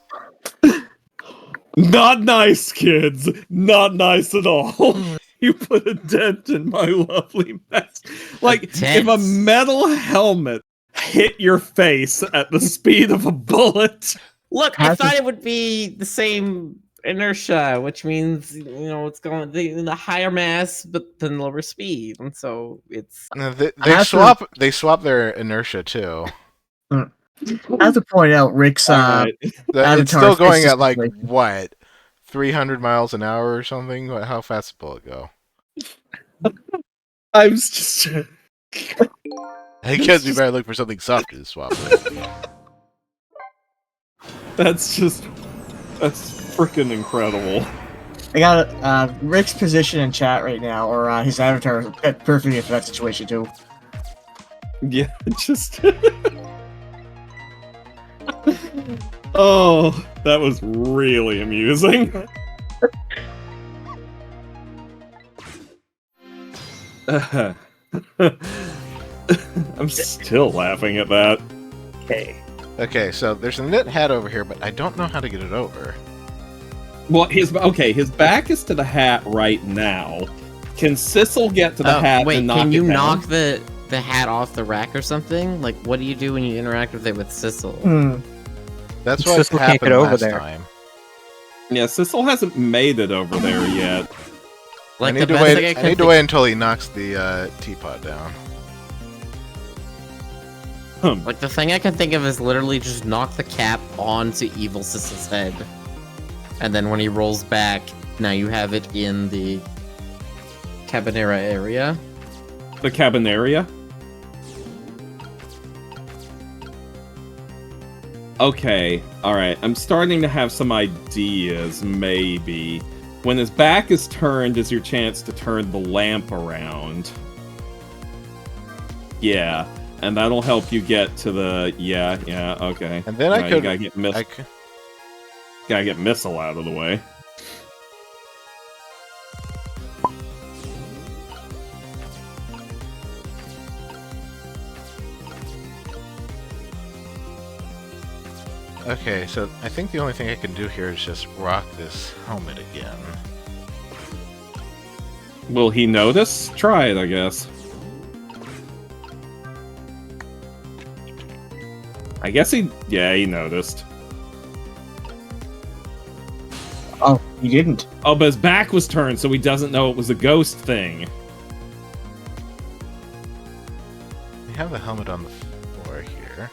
Not nice, kids. Not nice at all. You put a dent in my lovely mess. Like, if a dent? metal helmet hit your face at the speed of a bullet. Look, I Has thought it would be the same inertia, which means it's going the higher mass but then lower speed, and so it's No, They have to- They swap their inertia too. I have to point out Rick's Alright. It's Avatar's still going face at like situation. what, 300 miles an hour or something. How fast does the bullet go? I was just. I guess we better look for something softer to swap with. That's freaking incredible. I got Rick's position in chat right now, or his avatar fit perfectly for that situation too. Yeah, just. Oh, that was really amusing. I'm still laughing at that. Okay. Okay, so there's a knit hat over here, but I don't know how to get it over. Well, his back is to the hat right now. Can Sissel get to the hat wait, and knock can you it down? knock the hat off the rack or something? Like, what do you do when you interact with it with Sissel? That's what Sissel can't happened get over last there. time. Yeah, Sissel hasn't made it over there yet. Like, I the need to best wait. thing I I could need to think- wait until he knocks the teapot down. Like, the thing I can think of is literally just knock the cap onto Evil Sissel's head. And then when he rolls back, now you have it in the Cabanera area. The Cabanera? Okay, alright. I'm starting to have some ideas, maybe. When his back is turned is your chance to turn the lamp around. Yeah, and that'll help you get to the... Yeah, okay. And then Right, I you could. gotta get Missile out of the way. Okay, so I think the only thing I can do here is just rock this helmet again. Will he notice? Try it, I guess. I guess he noticed. Oh, he didn't. Oh, but his back was turned, so he doesn't know it was a ghost thing. We have the helmet on the floor here.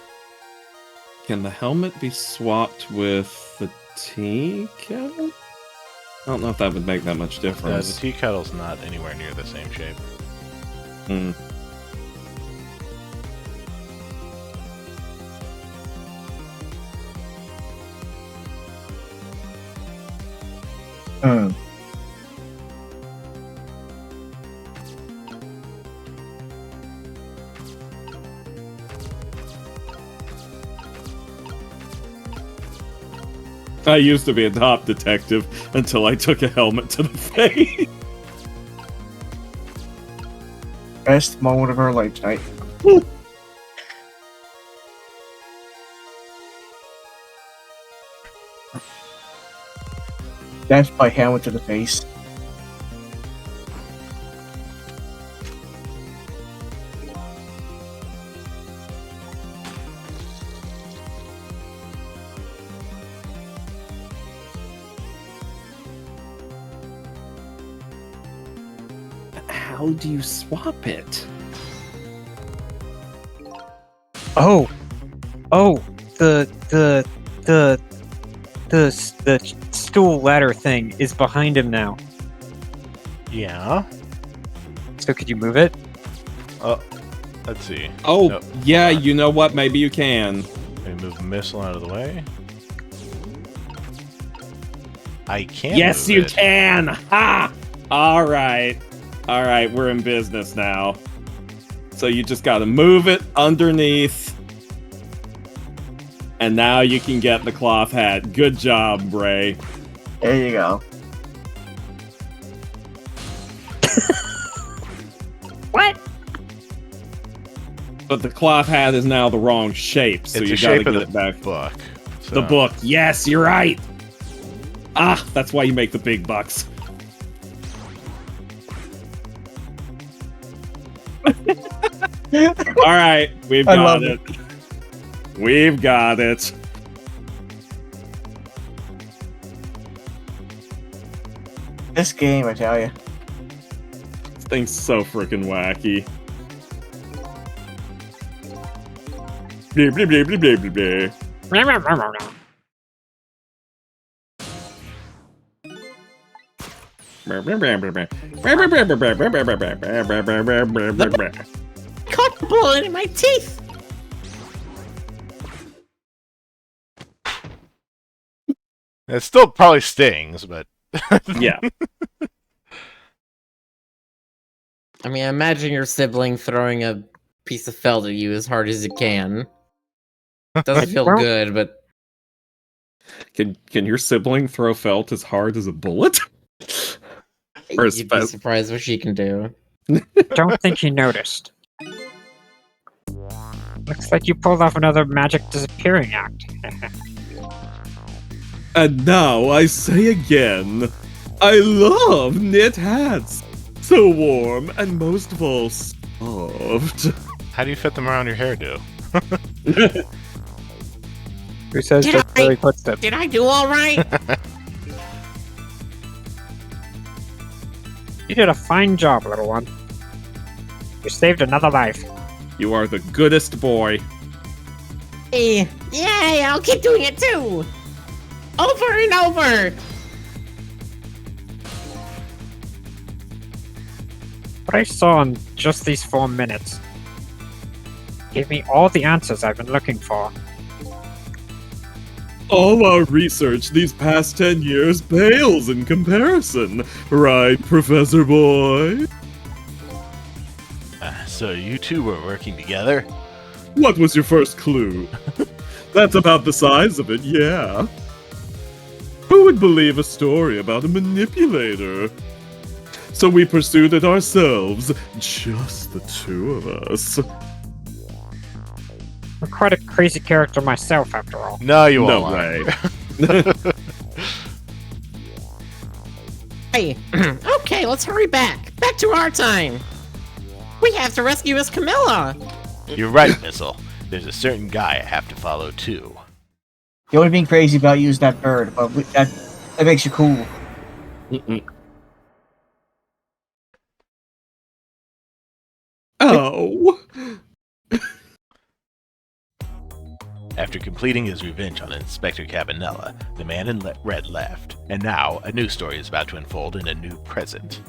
Can the helmet be swapped with the tea kettle? I don't know if that would make that much The difference. tea kettle's not anywhere near the same shape. Hmm. Hmm. I used to be a top detective until I took a helmet to the face. Best moment of our life tonight. Death by helmet to the face. How do you swap it? Oh, the stool ladder thing is behind him now. Yeah. So could you move it? Let's see. Oh, No. yeah, you know what? Maybe you can. Let me move the missile out of the way. I can. Yes, move you it. can! Ha! Alright. Alright, we're in business now. So you just gotta move it underneath. And now you can get the cloth hat. Good job, Bray. There you go. What? But the cloth hat is now the wrong shape, so It's you the gotta shape get of it back. book. The So- book. Yes, you're right. Ah, that's why you make the big bucks. Alright, we've I got love it. We've got it. This game, I tell you. This thing's so freaking wacky. Blah, blah, blah, blah, blah, blah, blah. Caught the bullet in my teeth. It still probably stings, but Yeah. I mean, imagine your sibling throwing a piece of felt at you as hard as it can. Doesn't feel Well- good, but Can your sibling throw felt as hard as a bullet? Or you'd be surprised what she can do. Don't think he noticed. Looks like you pulled off another magic disappearing act. And now I say again, I love knit hats. So warm and most of all soft. how do you fit them around your hairdo? Who says Did just I- really puts it? Did I do all right? You did a fine job, little one. You saved another life. You are the goodest boy. Yay, I'll keep doing it too. Over and over. What I saw in just these 4 minutes gave me all the answers I've been looking for. All our research these past 10 years pales in comparison. Right, Professor Boy? So you two were working together? What was your first clue? That's about the size of it, yeah. Who would believe a story about a manipulator? So we pursued it ourselves, just the two of us. I'm quite a crazy character myself, after all. No, you No all way. Hey, okay, let's hurry back. Back to our time. We have to rescue Miss Camilla. You're right, Missile. There's a certain guy I have to follow too. You would have been crazy about using that bird, but that makes you cool. Oh. After completing his revenge on Inspector Cabanella, the man in red left, and now a new story is about to unfold in a new present.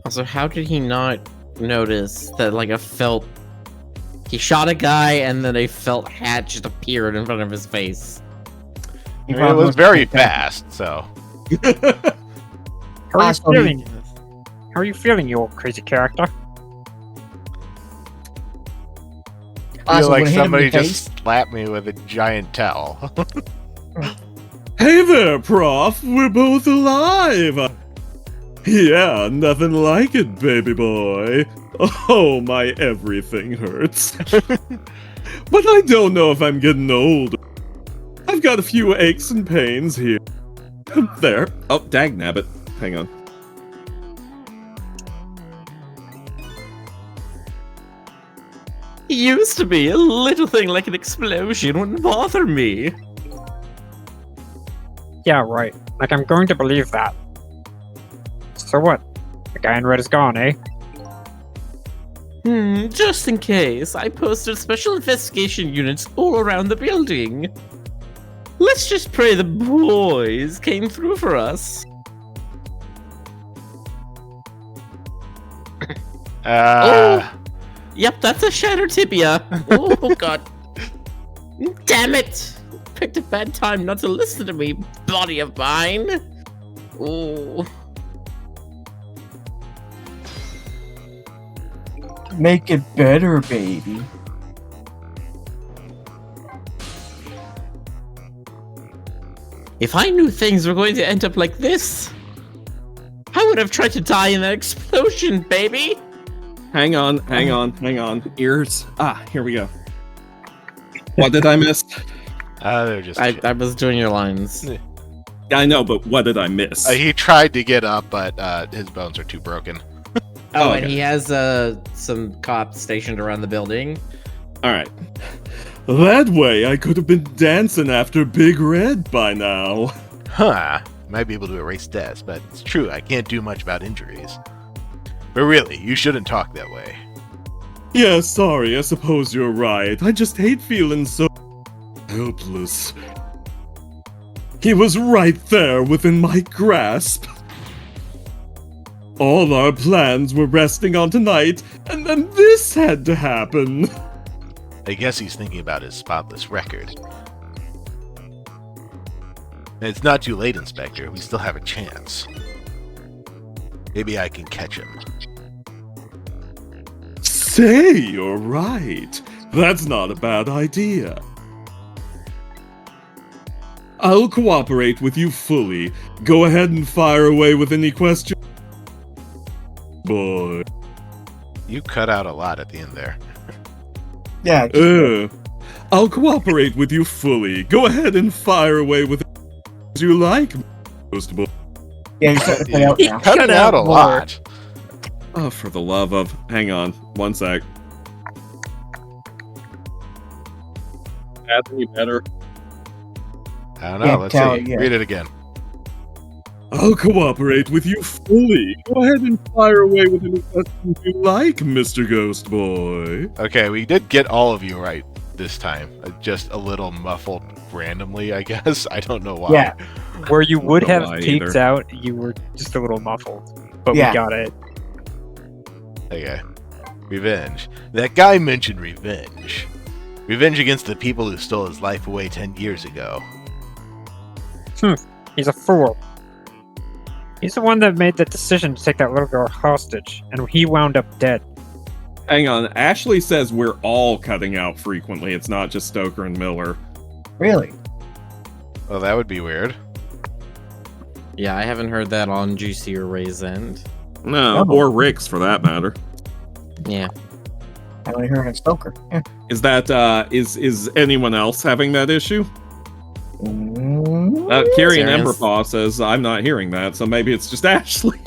Also, how did he not notice that, like, a felt... He shot a guy and then a felt hat just appeared in front of his face. I mean, it was very fast, so... How are you Also, feeling? How are you feeling, you old crazy character? I feel Also, like when it hit him in somebody the just slapped me with a giant towel. Hey there, Prof. We're both alive. Yeah, nothing like it, baby boy. Oh, my everything hurts. But I don't know if I'm getting old. I've got a few aches and pains here. There. Oh, dagnabbit. Hang on. Used to be a little thing like an explosion wouldn't bother me. Yeah, right. Like, I'm going to believe that. So what? The guy in red is gone, eh? Just in case, I posted special investigation units all around the building. Let's just pray the boys came through for us. Yep, that's a shattered tibia. Oh god. Damn it! Picked a bad time not to listen to me, body of mine. Ooh. Make it better, baby. If I knew things were going to end up like this, I would have tried to die in that explosion, baby! Hang on. Ears. Here we go. What did I miss? They're just. I was doing your lines. I know, but what did I miss? He tried to get up, but his bones are too broken. Oh, okay. and he has some cops stationed around the building. Alright. That way I could have been dancing after Big Red by now. Huh. Might be able to erase deaths, but it's true, I can't do much about injuries. But really, you shouldn't talk that way. Yeah, sorry, I suppose you're right. I just hate feeling so helpless. He was right there within my grasp. All our plans were resting on tonight, and then this had to happen. I guess he's thinking about his spotless record. It's not too late, Inspector. We still have a chance. Maybe I can catch him. Say, you're right. That's not a bad idea. I'll cooperate with you fully. Go ahead and fire away with any questions. Boy. You cut out a lot at the end there. Yeah. I'll cooperate with you fully. Go ahead and fire away with as you like, Ghost Boy. Yeah, you're starting to play out now. Cutting out a lot. Oh, for the love of... Hang on. One sec. That's any better. I don't know. Yeah, Let's tell- see. yeah. Read it again. I'll cooperate with you fully. Go ahead and fire away with any questions you like, Mr. Ghost Boy. Okay, we did get all of you right this time. Just a little muffled randomly, I guess. I don't know why. Yeah. Where you would Don't have lie peeped either. out, you were just a little muffled. But Yeah. we got it. Okay. Revenge. That guy mentioned revenge. Revenge against the people who stole his life away 10 years ago. He's a fool. He's the one that made the decision to take that little girl hostage, and he wound up dead. Hang on. Ashley says we're all cutting out frequently. It's not just Stoker and Miller. Really? Well, that would be weird. Yeah, I haven't heard that on Juicy or Ray's end. No, Oh. or Rick's for that matter. Yeah. I only heard of Stoker. Yeah. Is that, is anyone else having that issue? Carrie and Serious? Emberpaw says, I'm not hearing that, so maybe it's just Ashley.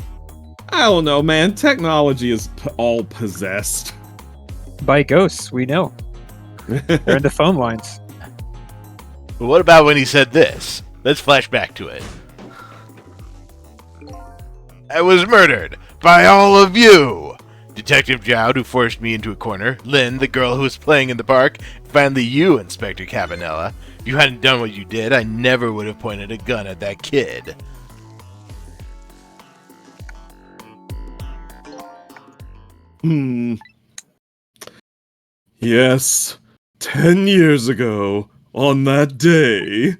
I don't know, man. Technology is all possessed. By ghosts, we know. They're in the phone lines. But what about when he said this? Let's flash back to it. I was murdered by all of you! Detective Jowd, who forced me into a corner, Lynn, the girl who was playing in the park, finally you, Inspector Cabanella. If you hadn't done what you did, I never would have pointed a gun at that kid. Yes, 10 years ago, on that day,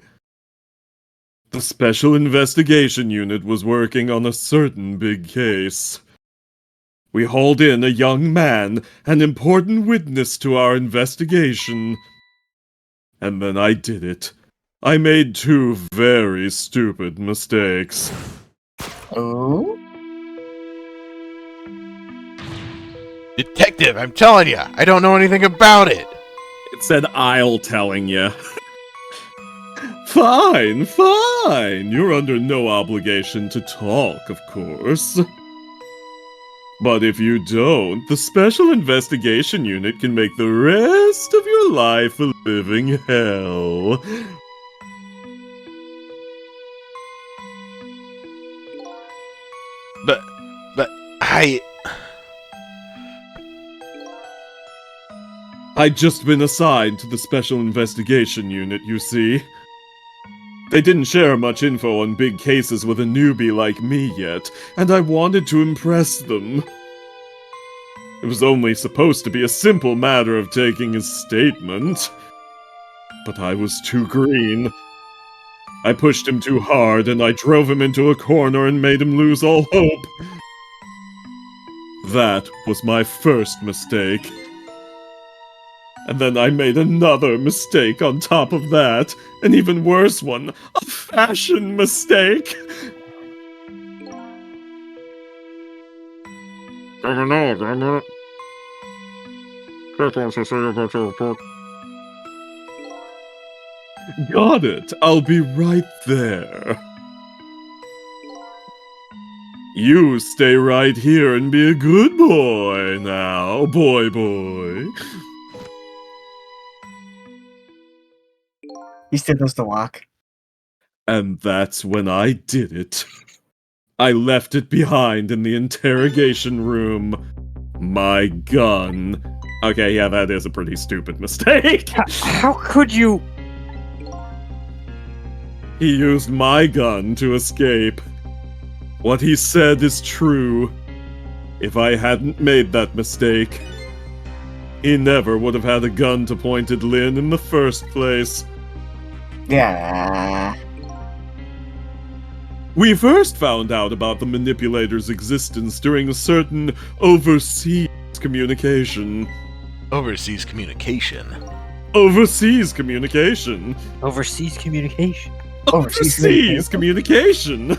the Special Investigation Unit was working on a certain big case. We hauled in a young man, an important witness to our investigation. And then I did it. I made two very stupid mistakes. Oh? Detective, I'm telling you, I don't know anything about it. It said, I'll telling you. Fine, fine. You're under no obligation to talk, of course. But if you don't, the Special Investigation Unit can make the rest of your life a living hell. But I'd just been assigned to the Special Investigation Unit, you see. They didn't share much info on big cases with a newbie like me yet, and I wanted to impress them. It was only supposed to be a simple matter of taking his statement. But I was too green. I pushed him too hard, and I drove him into a corner and made him lose all hope. That was my first mistake. And then I made another mistake on top of that. An even worse one. A fashion mistake. Got it. I'll be right there. You stay right here and be a good boy now, boy. He still does the walk. And that's when I did it. I left it behind in the interrogation room. My gun. Okay, yeah, that is a pretty stupid mistake. How could you? He used my gun to escape. What he said is true. If I hadn't made that mistake, he never would have had a gun to point at Lynn in the first place. Yeah. We first found out about the manipulator's existence during a certain overseas communication. Overseas communication. Overseas communication. Overseas communication. Overseas communication.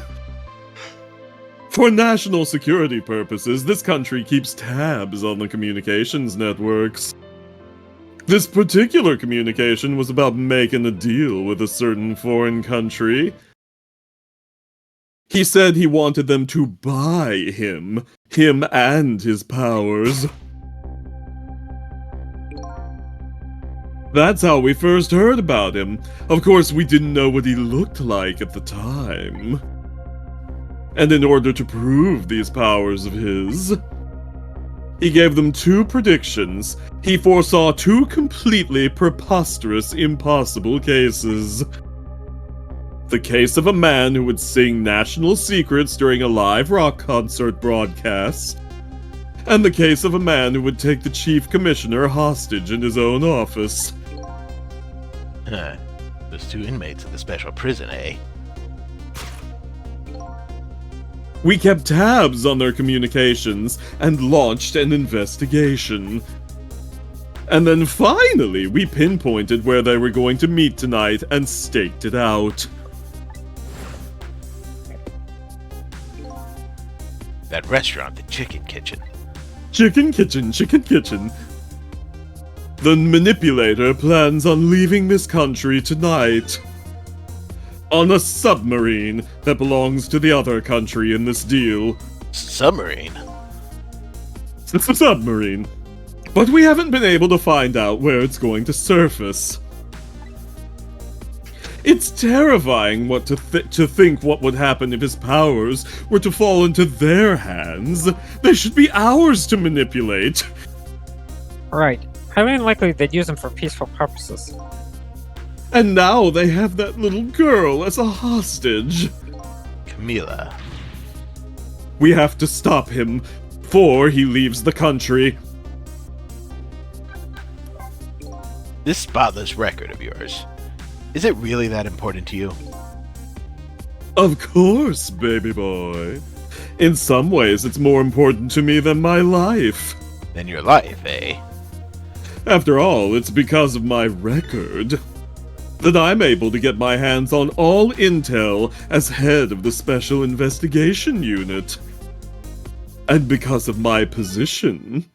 For national security purposes, this country keeps tabs on the communications networks. This particular communication was about making a deal with a certain foreign country. He said he wanted them to buy him and his powers. That's how we first heard about him. Of course, we didn't know what he looked like at the time. And in order to prove these powers of his, he gave them 2 predictions. He foresaw 2 completely preposterous, impossible cases. The case of a man who would sing national secrets during a live rock concert broadcast, and the case of a man who would take the chief commissioner hostage in his own office. Huh. Those 2 inmates of the special prison, eh? We kept tabs on their communications and launched an investigation. And then finally, we pinpointed where they were going to meet tonight and staked it out. That restaurant, the Chicken Kitchen. Chicken Kitchen. The manipulator plans on leaving this country tonight. On a submarine that belongs to the other country in this deal. Submarine? It's a submarine. But we haven't been able to find out where it's going to surface. It's terrifying to think what would happen if his powers were to fall into their hands. They should be ours to manipulate. Right. Highly unlikely they'd use them for peaceful purposes. And now they have that little girl as a hostage. Camila. We have to stop him before he leaves the country. This spotless record of yours. Is it really that important to you? Of course, baby boy. In some ways, it's more important to me than my life. Than your life, eh? After all, it's because of my record that I'm able to get my hands on all intel as head of the Special Investigation Unit. And because of my position,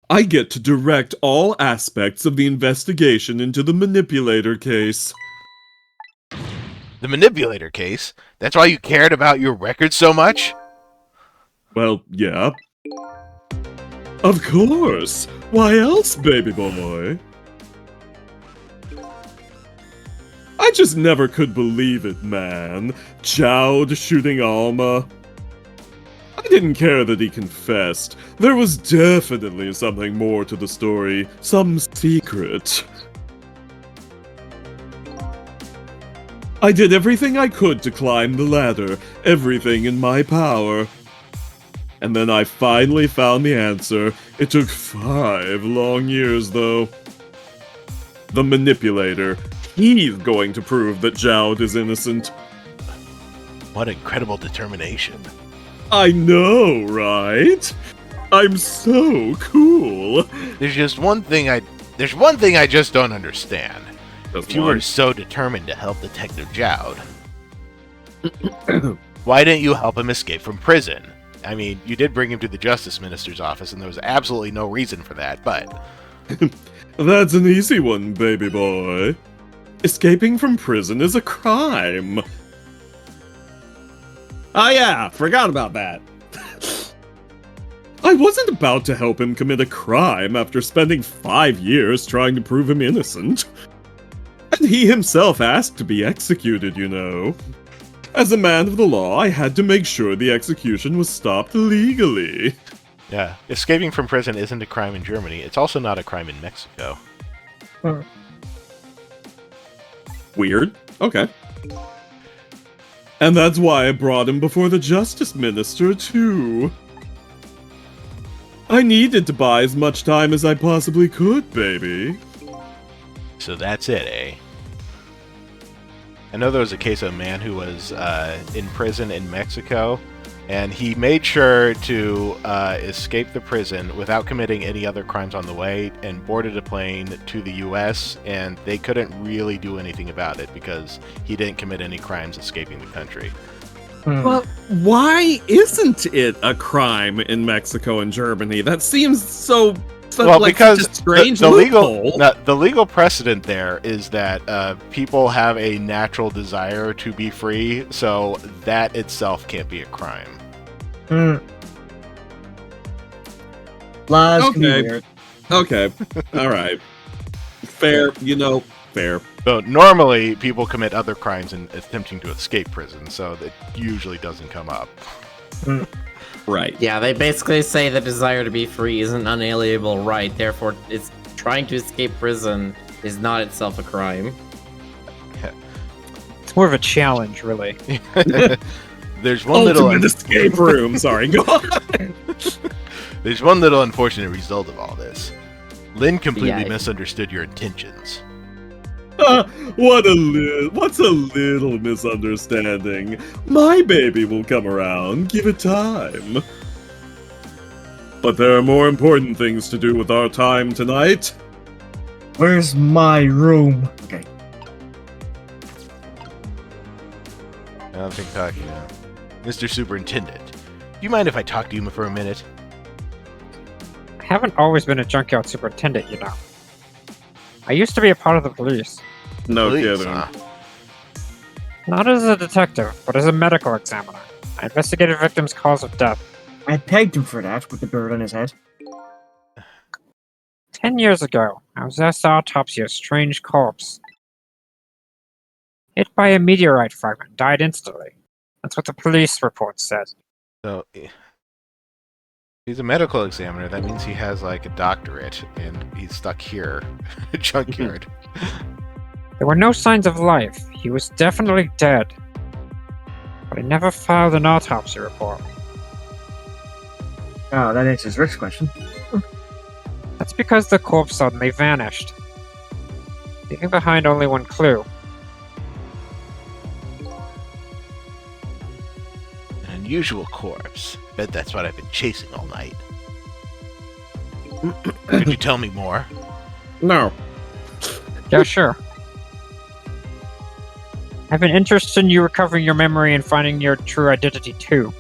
I get to direct all aspects of the investigation into the manipulator case. The manipulator case? That's why you cared about your record so much? Well, yeah. Of course! Why else, baby boy? I just never could believe it, man. Jowd shooting Alma. I didn't care that he confessed. There was definitely something more to the story. Some secret. I did everything I could to climb the ladder. Everything in my power. And then I finally found the answer. It took 5 long years, though. The manipulator. He's going to prove that Jowd is innocent. What incredible determination. I know, right? I'm so cool. There's one thing I just don't understand. If you were so determined to help Detective Jowd, why didn't you help him escape from prison? I mean, you did bring him to the Justice Minister's office, and there was absolutely no reason for that, but... That's an easy one, baby boy. Escaping from prison is a crime. Oh yeah, forgot about that. I wasn't about to help him commit a crime after spending 5 years trying to prove him innocent. And he himself asked to be executed, you know. As a man of the law, I had to make sure the execution was stopped legally. Yeah, escaping from prison isn't a crime in Germany. It's also not a crime in Mexico. Weird. Okay. And that's why I brought him before the Justice Minister, too. I needed to buy as much time as I possibly could, baby. So that's it, eh? I know there was a case of a man who was in prison in Mexico, and he made sure to escape the prison without committing any other crimes on the way, and boarded a plane to the U.S., and they couldn't really do anything about it because he didn't commit any crimes escaping the country. But why isn't it a crime in Mexico and Germany? That seems so... Well, like because such a strange the loophole. legal precedent there is that people have a natural desire to be free, so that itself can't be a crime. Laws can be Okay. weird. Okay. Alright. Fair, fair. So normally people commit other crimes in attempting to escape prison, so that usually doesn't come up. Right. Yeah, they basically say the desire to be free is an unalienable right, therefore it's trying to escape prison is not itself a crime. It's more of a challenge, really. There's one little Ultimate escape room. Sorry, go on. there's one little unfortunate result of all this. Lynn completely Yeah. misunderstood your intentions. What's a little misunderstanding? My baby will come around. Give it time. But there are more important things to do with our time tonight. Where's my room? Okay. I don't think talking now. Mr. Superintendent, do you mind if I talk to you for a minute? I haven't always been a junkyard superintendent, you know. I used to be a part of the police. No Please, kidding. huh? Not as a detective, but as a medical examiner. I investigated victims' cause of death. I pegged him for that with the bird on his head. 10 years ago, I was asked to autopsy a strange corpse. Hit by a meteorite fragment, died instantly. That's what the police report said. So, he's a medical examiner. That means he has, like, a doctorate, and he's stuck here. Junkyard. There were no signs of life. He was definitely dead. But I never filed an autopsy report. Oh, that answers Rick's question. That's because the corpse suddenly vanished, leaving behind only one clue. An unusual corpse. Bet that's what I've been chasing all night. Could you tell me more? No. Yeah, sure. I've been interested in you recovering your memory and finding your true identity too.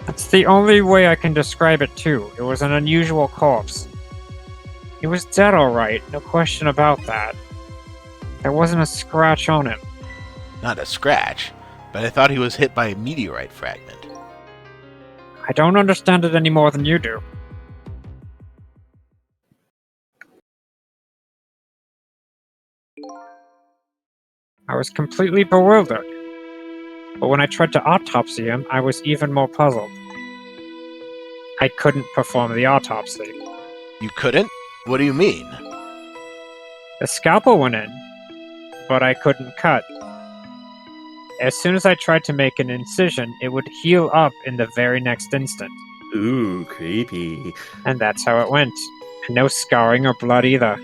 That's the only way I can describe it too. It was an unusual corpse. He was dead alright, no question about that. There wasn't a scratch on him. Not a scratch, but I thought he was hit by a meteorite fragment. I don't understand it any more than you do. I was completely bewildered. But when I tried to autopsy him, I was even more puzzled. I couldn't perform the autopsy. You couldn't? What do you mean? The scalpel went in, but I couldn't cut. As soon as I tried to make an incision, it would heal up in the very next instant. Ooh, creepy. And that's how it went. And no scarring or blood either.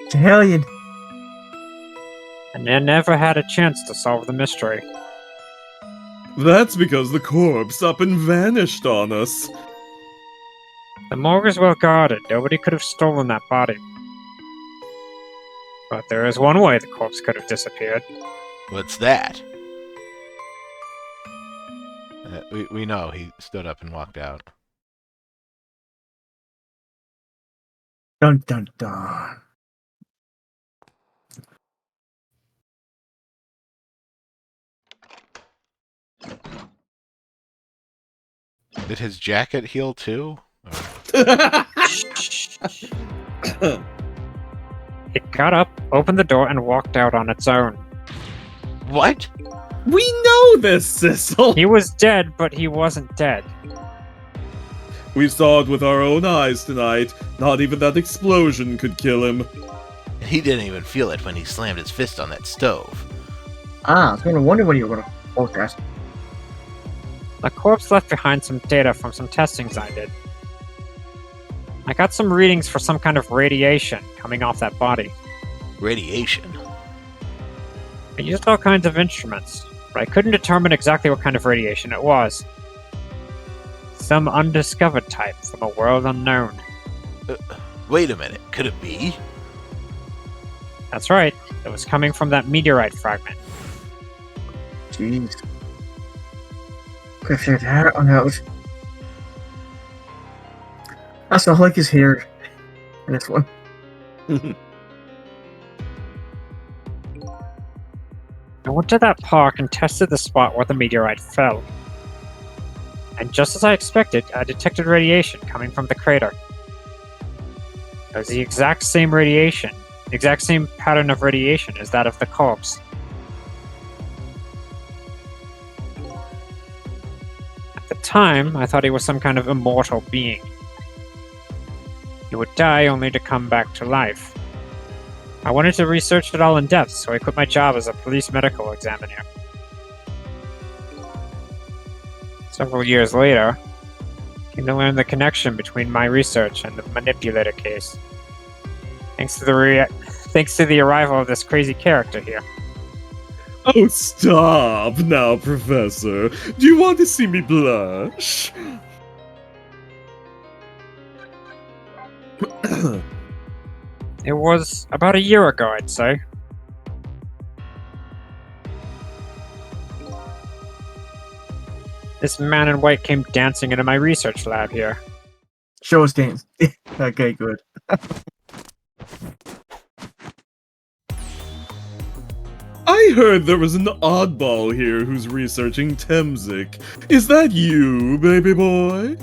Italian. and I never had a chance to solve the mystery. That's because the corpse up and vanished on us. The morgue is well guarded. Nobody could have stolen that body. But there is one way the corpse could have disappeared. What's that? We know. He stood up and walked out. Dun dun dun. Did his jacket heal too? It got up, opened the door, and walked out on its own. What? We know this, Sissel! He was dead, but he wasn't dead. We saw it with our own eyes tonight. Not even that explosion could kill him. He didn't even feel it when he slammed his fist on that stove. Ah, I was gonna wonder what you were gonna forecast. The corpse left behind some data from some testings I did. I got some readings for some kind of radiation coming off that body. Radiation. I used all kinds of instruments, but I couldn't determine exactly what kind of radiation it was. Some undiscovered type from a world unknown. Wait a minute. Could it be? That's right. It was coming from that meteorite fragment. Jeez. Could figure that one out. That's all like his hair in this one. I went to that park and tested the spot where the meteorite fell. And just as I expected, I detected radiation coming from the crater. It was the exact same radiation, the exact same pattern of radiation as that of the corpse. At the time, I thought he was some kind of immortal being. He would die only to come back to life. I wanted to research it all in depth, so I quit my job as a police medical examiner. Several years later, I came to learn the connection between my research and the manipulator case. Thanks to the arrival of this crazy character here. Oh, stop now, Professor. Do you want to see me blush? It was about a year ago, I'd say. This man in white came dancing into my research lab here. Show us dance. Okay, good. I heard there was an oddball here who's researching Temzik. Is that you, baby boy?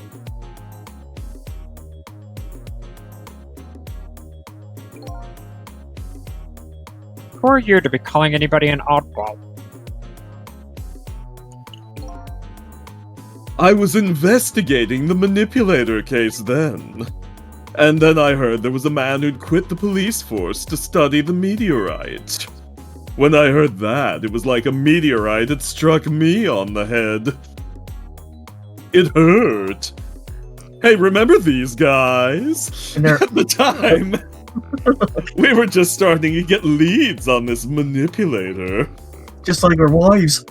Who are you to be calling anybody an oddball? I was investigating the manipulator case then. And then I heard there was a man who'd quit the police force to study the meteorite. When I heard that, it was like a meteorite had struck me on the head. It hurt. Hey, remember these guys? And they're At the time, we were just starting to get leads on this manipulator. just like our wives.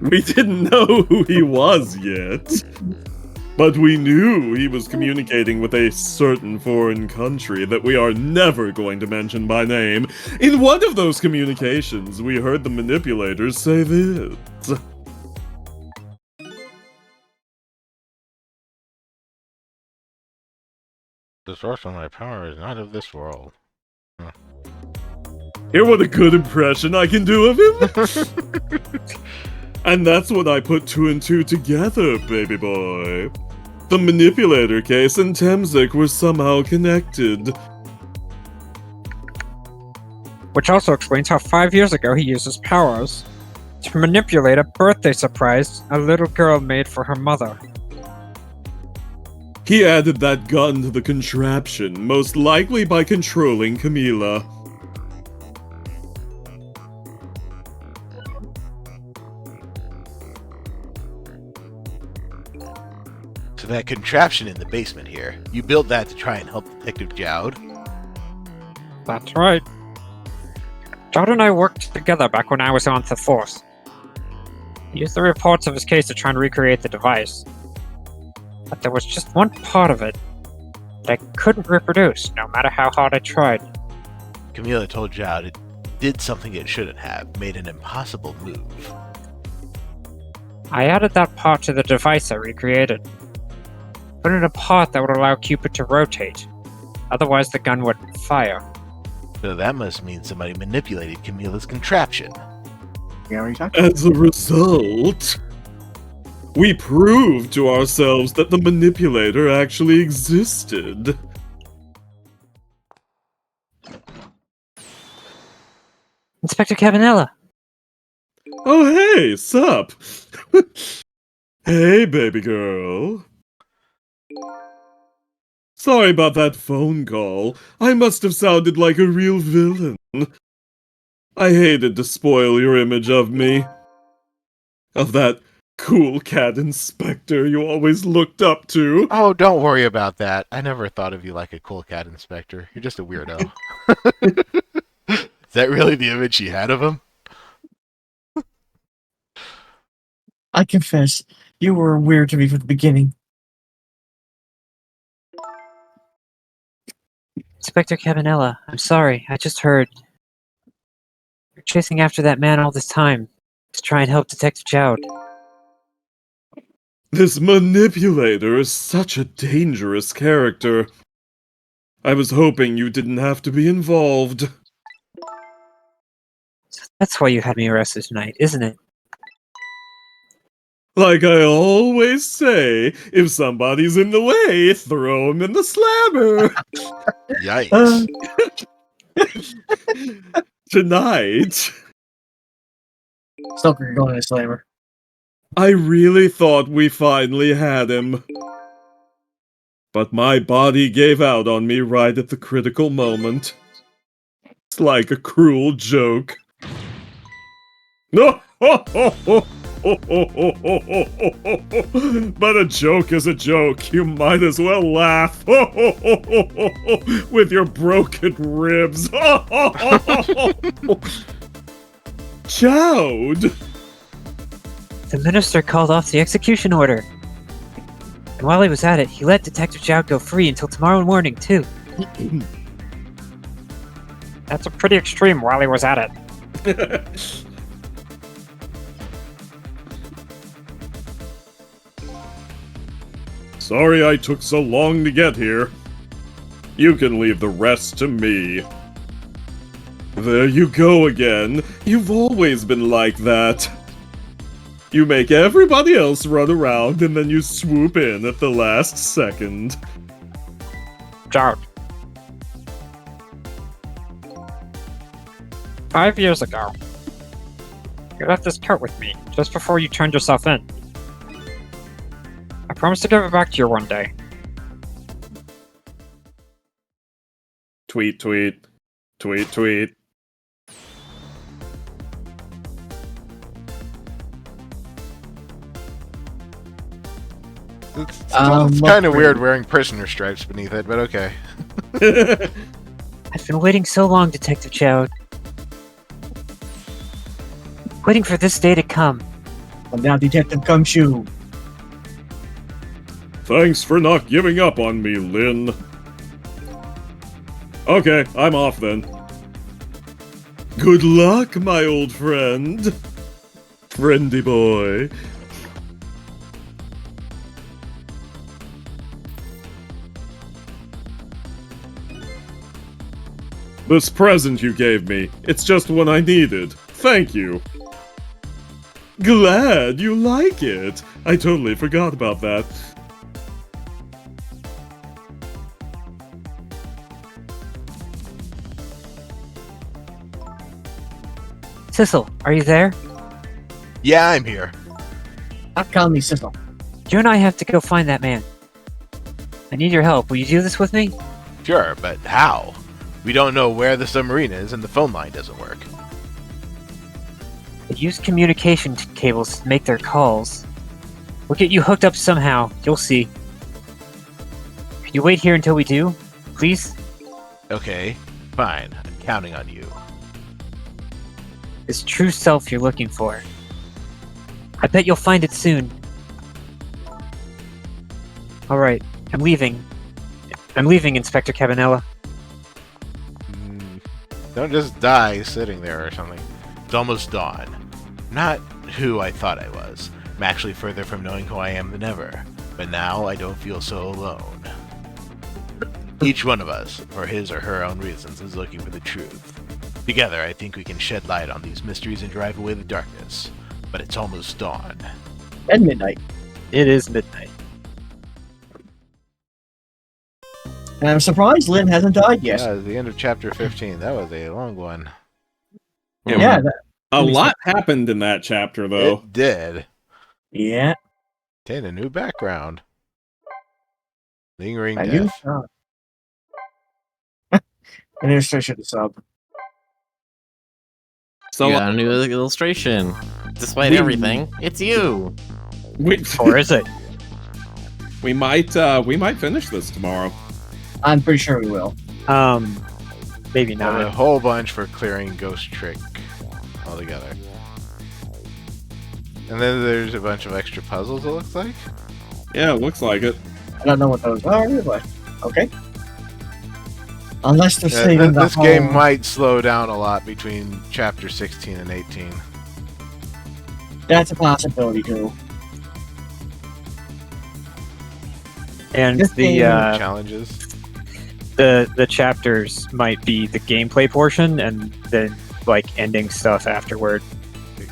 We didn't know who he was yet. But we knew he was communicating with a certain foreign country that we are never going to mention by name. In one of those communications, we heard the manipulators say this. The source of my power is not of this world. Hear what a good impression I can do of him? And that's when I put two and two together, baby boy. The manipulator case and Temzik were somehow connected. Which also explains how 5 years ago he used his powers to manipulate a birthday surprise a little girl made for her mother. He added that gun to the contraption, most likely by controlling Camila. So that contraption in the basement here, you built that to try and help Detective Jowd? That's right. Jowd and I worked together back when I was on the force. He used the reports of his case to try and recreate the device. But there was just one part of it that I couldn't reproduce, no matter how hard I tried. Camila told Jowd it did something it shouldn't have, made an impossible move. I added that part to the device I recreated. Put in a part that would allow Cupid to rotate. Otherwise the gun wouldn't fire. So that must mean somebody manipulated Camila's contraption. As a result, we proved to ourselves that the manipulator actually existed. Inspector Cabanella! Oh hey, sup? Hey, baby girl. Sorry about that phone call. I must have sounded like a real villain. I hated to spoil your image of me. Of that cool cat inspector you always looked up to. Oh, don't worry about that. I never thought of you like a cool cat inspector. You're just a weirdo. Is that really the image she had of him? I confess, you were weird to me from the beginning. Inspector Cabanella, I'm sorry, I just heard. You're chasing after that man all this time to try and help Detective Jowd. This manipulator is such a dangerous character. I was hoping you didn't have to be involved. So that's why you had me arrested tonight, isn't it? Like I always say, if somebody's in the way, throw him in the slammer. Yikes. Tonight, Stoker going to slammer. I really thought we finally had him. But my body gave out on me right at the critical moment. It's like a cruel joke. No! But a joke is a joke. You might as well laugh with your broken ribs. Jowd! The minister called off the execution order. And while he was at it, he let Detective Jowd go free until tomorrow morning, too. That's a pretty extreme while he was at it. Sorry I took so long to get here. You can leave the rest to me. There you go again. You've always been like that. You make everybody else run around and then you swoop in at the last second. Jowd. 5 years ago, you left this coat with me just before you turned yourself in. I promised to give it back to you one day. Tweet, tweet. Tweet, tweet. It's kind of weird wearing prisoner stripes beneath it, but okay. I've been waiting so long, Detective Jowd. Waiting for this day to come. Well, now Detective Gumshoe. Thanks for not giving up on me, Lynn. Okay, I'm off then. Good luck, my old friend. Friendly boy. This present you gave me, it's just what I needed. Thank you. Glad you like it. I totally forgot about that. Sissel, are you there? Yeah, I'm here. Stop calling me Sizzle. You and I have to go find that man. I need your help. Will you do this with me? Sure, but how? We don't know where the submarine is and the phone line doesn't work. They use communication cables to make their calls. We'll get you hooked up somehow. You'll see. Can you wait here until we do? Please? Okay, fine. I'm counting on you. This true self you're looking for. I bet you'll find it soon. Alright, I'm leaving. I'm leaving, Inspector Cabanella. Don't just die sitting there or something. It's almost dawn. Not who I thought I was. I'm actually further from knowing who I am than ever. But now I don't feel so alone. Each one of us, for his or her own reasons, is looking for the truth. Together, I think we can shed light on these mysteries and drive away the darkness. But it's almost dawn. And midnight. It is midnight. And I'm surprised Lynn hasn't died yet. Yeah, the end of chapter 15. That was a long one. Yeah, A lot happened in that chapter, though. It did. yeah. Obtain a new background. Lingering I knew death. so. An illustration to sub. So You got a new illustration. Despite We- everything, it's you. Or is it? we might finish this tomorrow. I'm pretty sure we will. Maybe And not. a whole bunch for clearing Ghost Trick altogether. And then there's a bunch of extra puzzles, it looks like. Yeah, it looks like it. I don't know what those are, but okay. Unless they're Yeah, saving the this whole... game might slow down a lot between chapter 16 and 18. That's a possibility too. And This the game- Challenges. the chapters might be the gameplay portion, and then like ending stuff afterward.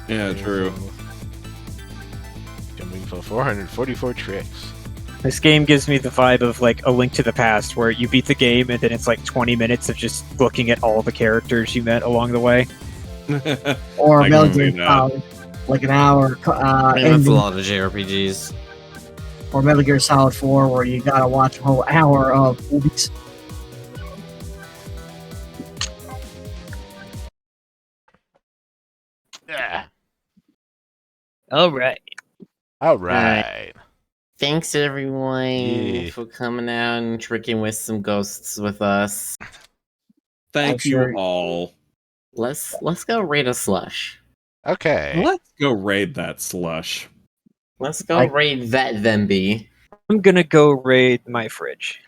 Yeah, true. Jumping for 444 tricks. This game gives me the vibe of like A Link to the Past, where you beat the game and then it's like 20 minutes of just looking at all the characters you met along the way. Or I Metal can see Gear that. Solid, like an hour I mean, that's a ending, lot of JRPGs. or Metal Gear Solid 4, where you gotta watch a whole hour of movies. Yeah. All right. All right. Thanks everyone Yeah. for coming out and tricking with some ghosts with us. Thank I'm you sure- all. Let's go raid a slush. Okay. Let's go raid that slush. Let's go I- raid that Themby. I'm gonna go raid my fridge.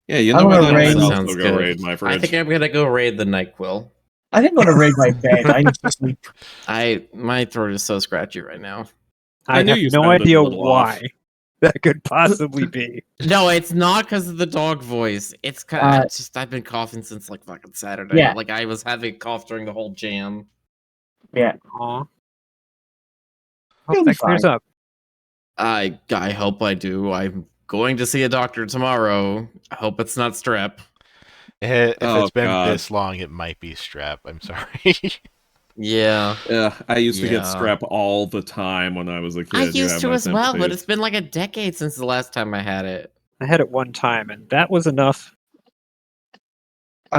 Yeah, you I know wanna what? raid- I'll also Sounds go good. raid my I fridge. think I'm gonna go raid the NyQuil. I didn't want to raid my bed. I need to sleep. My throat is so scratchy right now. I I knew have you no sounded a idea little why off. that could possibly be. No, it's not because of the dog voice. It's just I've been coughing since like fucking Saturday. Yeah. Like I was having a cough during the whole jam. Yeah. Aw. You'll Hope be that clears fine. up. I hope I do. I'm going to see a doctor tomorrow. I hope it's not strep. If Oh, it's been God. this long, it might be strep. I'm sorry. Yeah. Yeah, I used to get Yeah. strep all the time when I was a kid. I You used have to my as well, but sympathies. it's been like a decade since the last time I had it. I had it one time, and that was enough.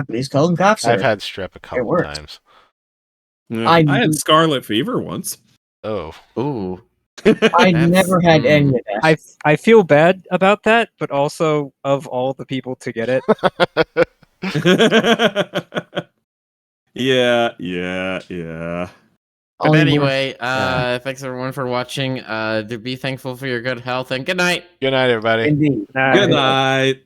Please call him cough I've syrup. had strep a couple worked. times. Yeah, I- I had scarlet fever once. Oh. Ooh. I That's- never had any of that. I feel bad about that, but also of all the people to get it, yeah. But Only anyway, thanks everyone for watching. Do be thankful for your good health and good night. Good night, everybody. Indeed. Nah, Good night.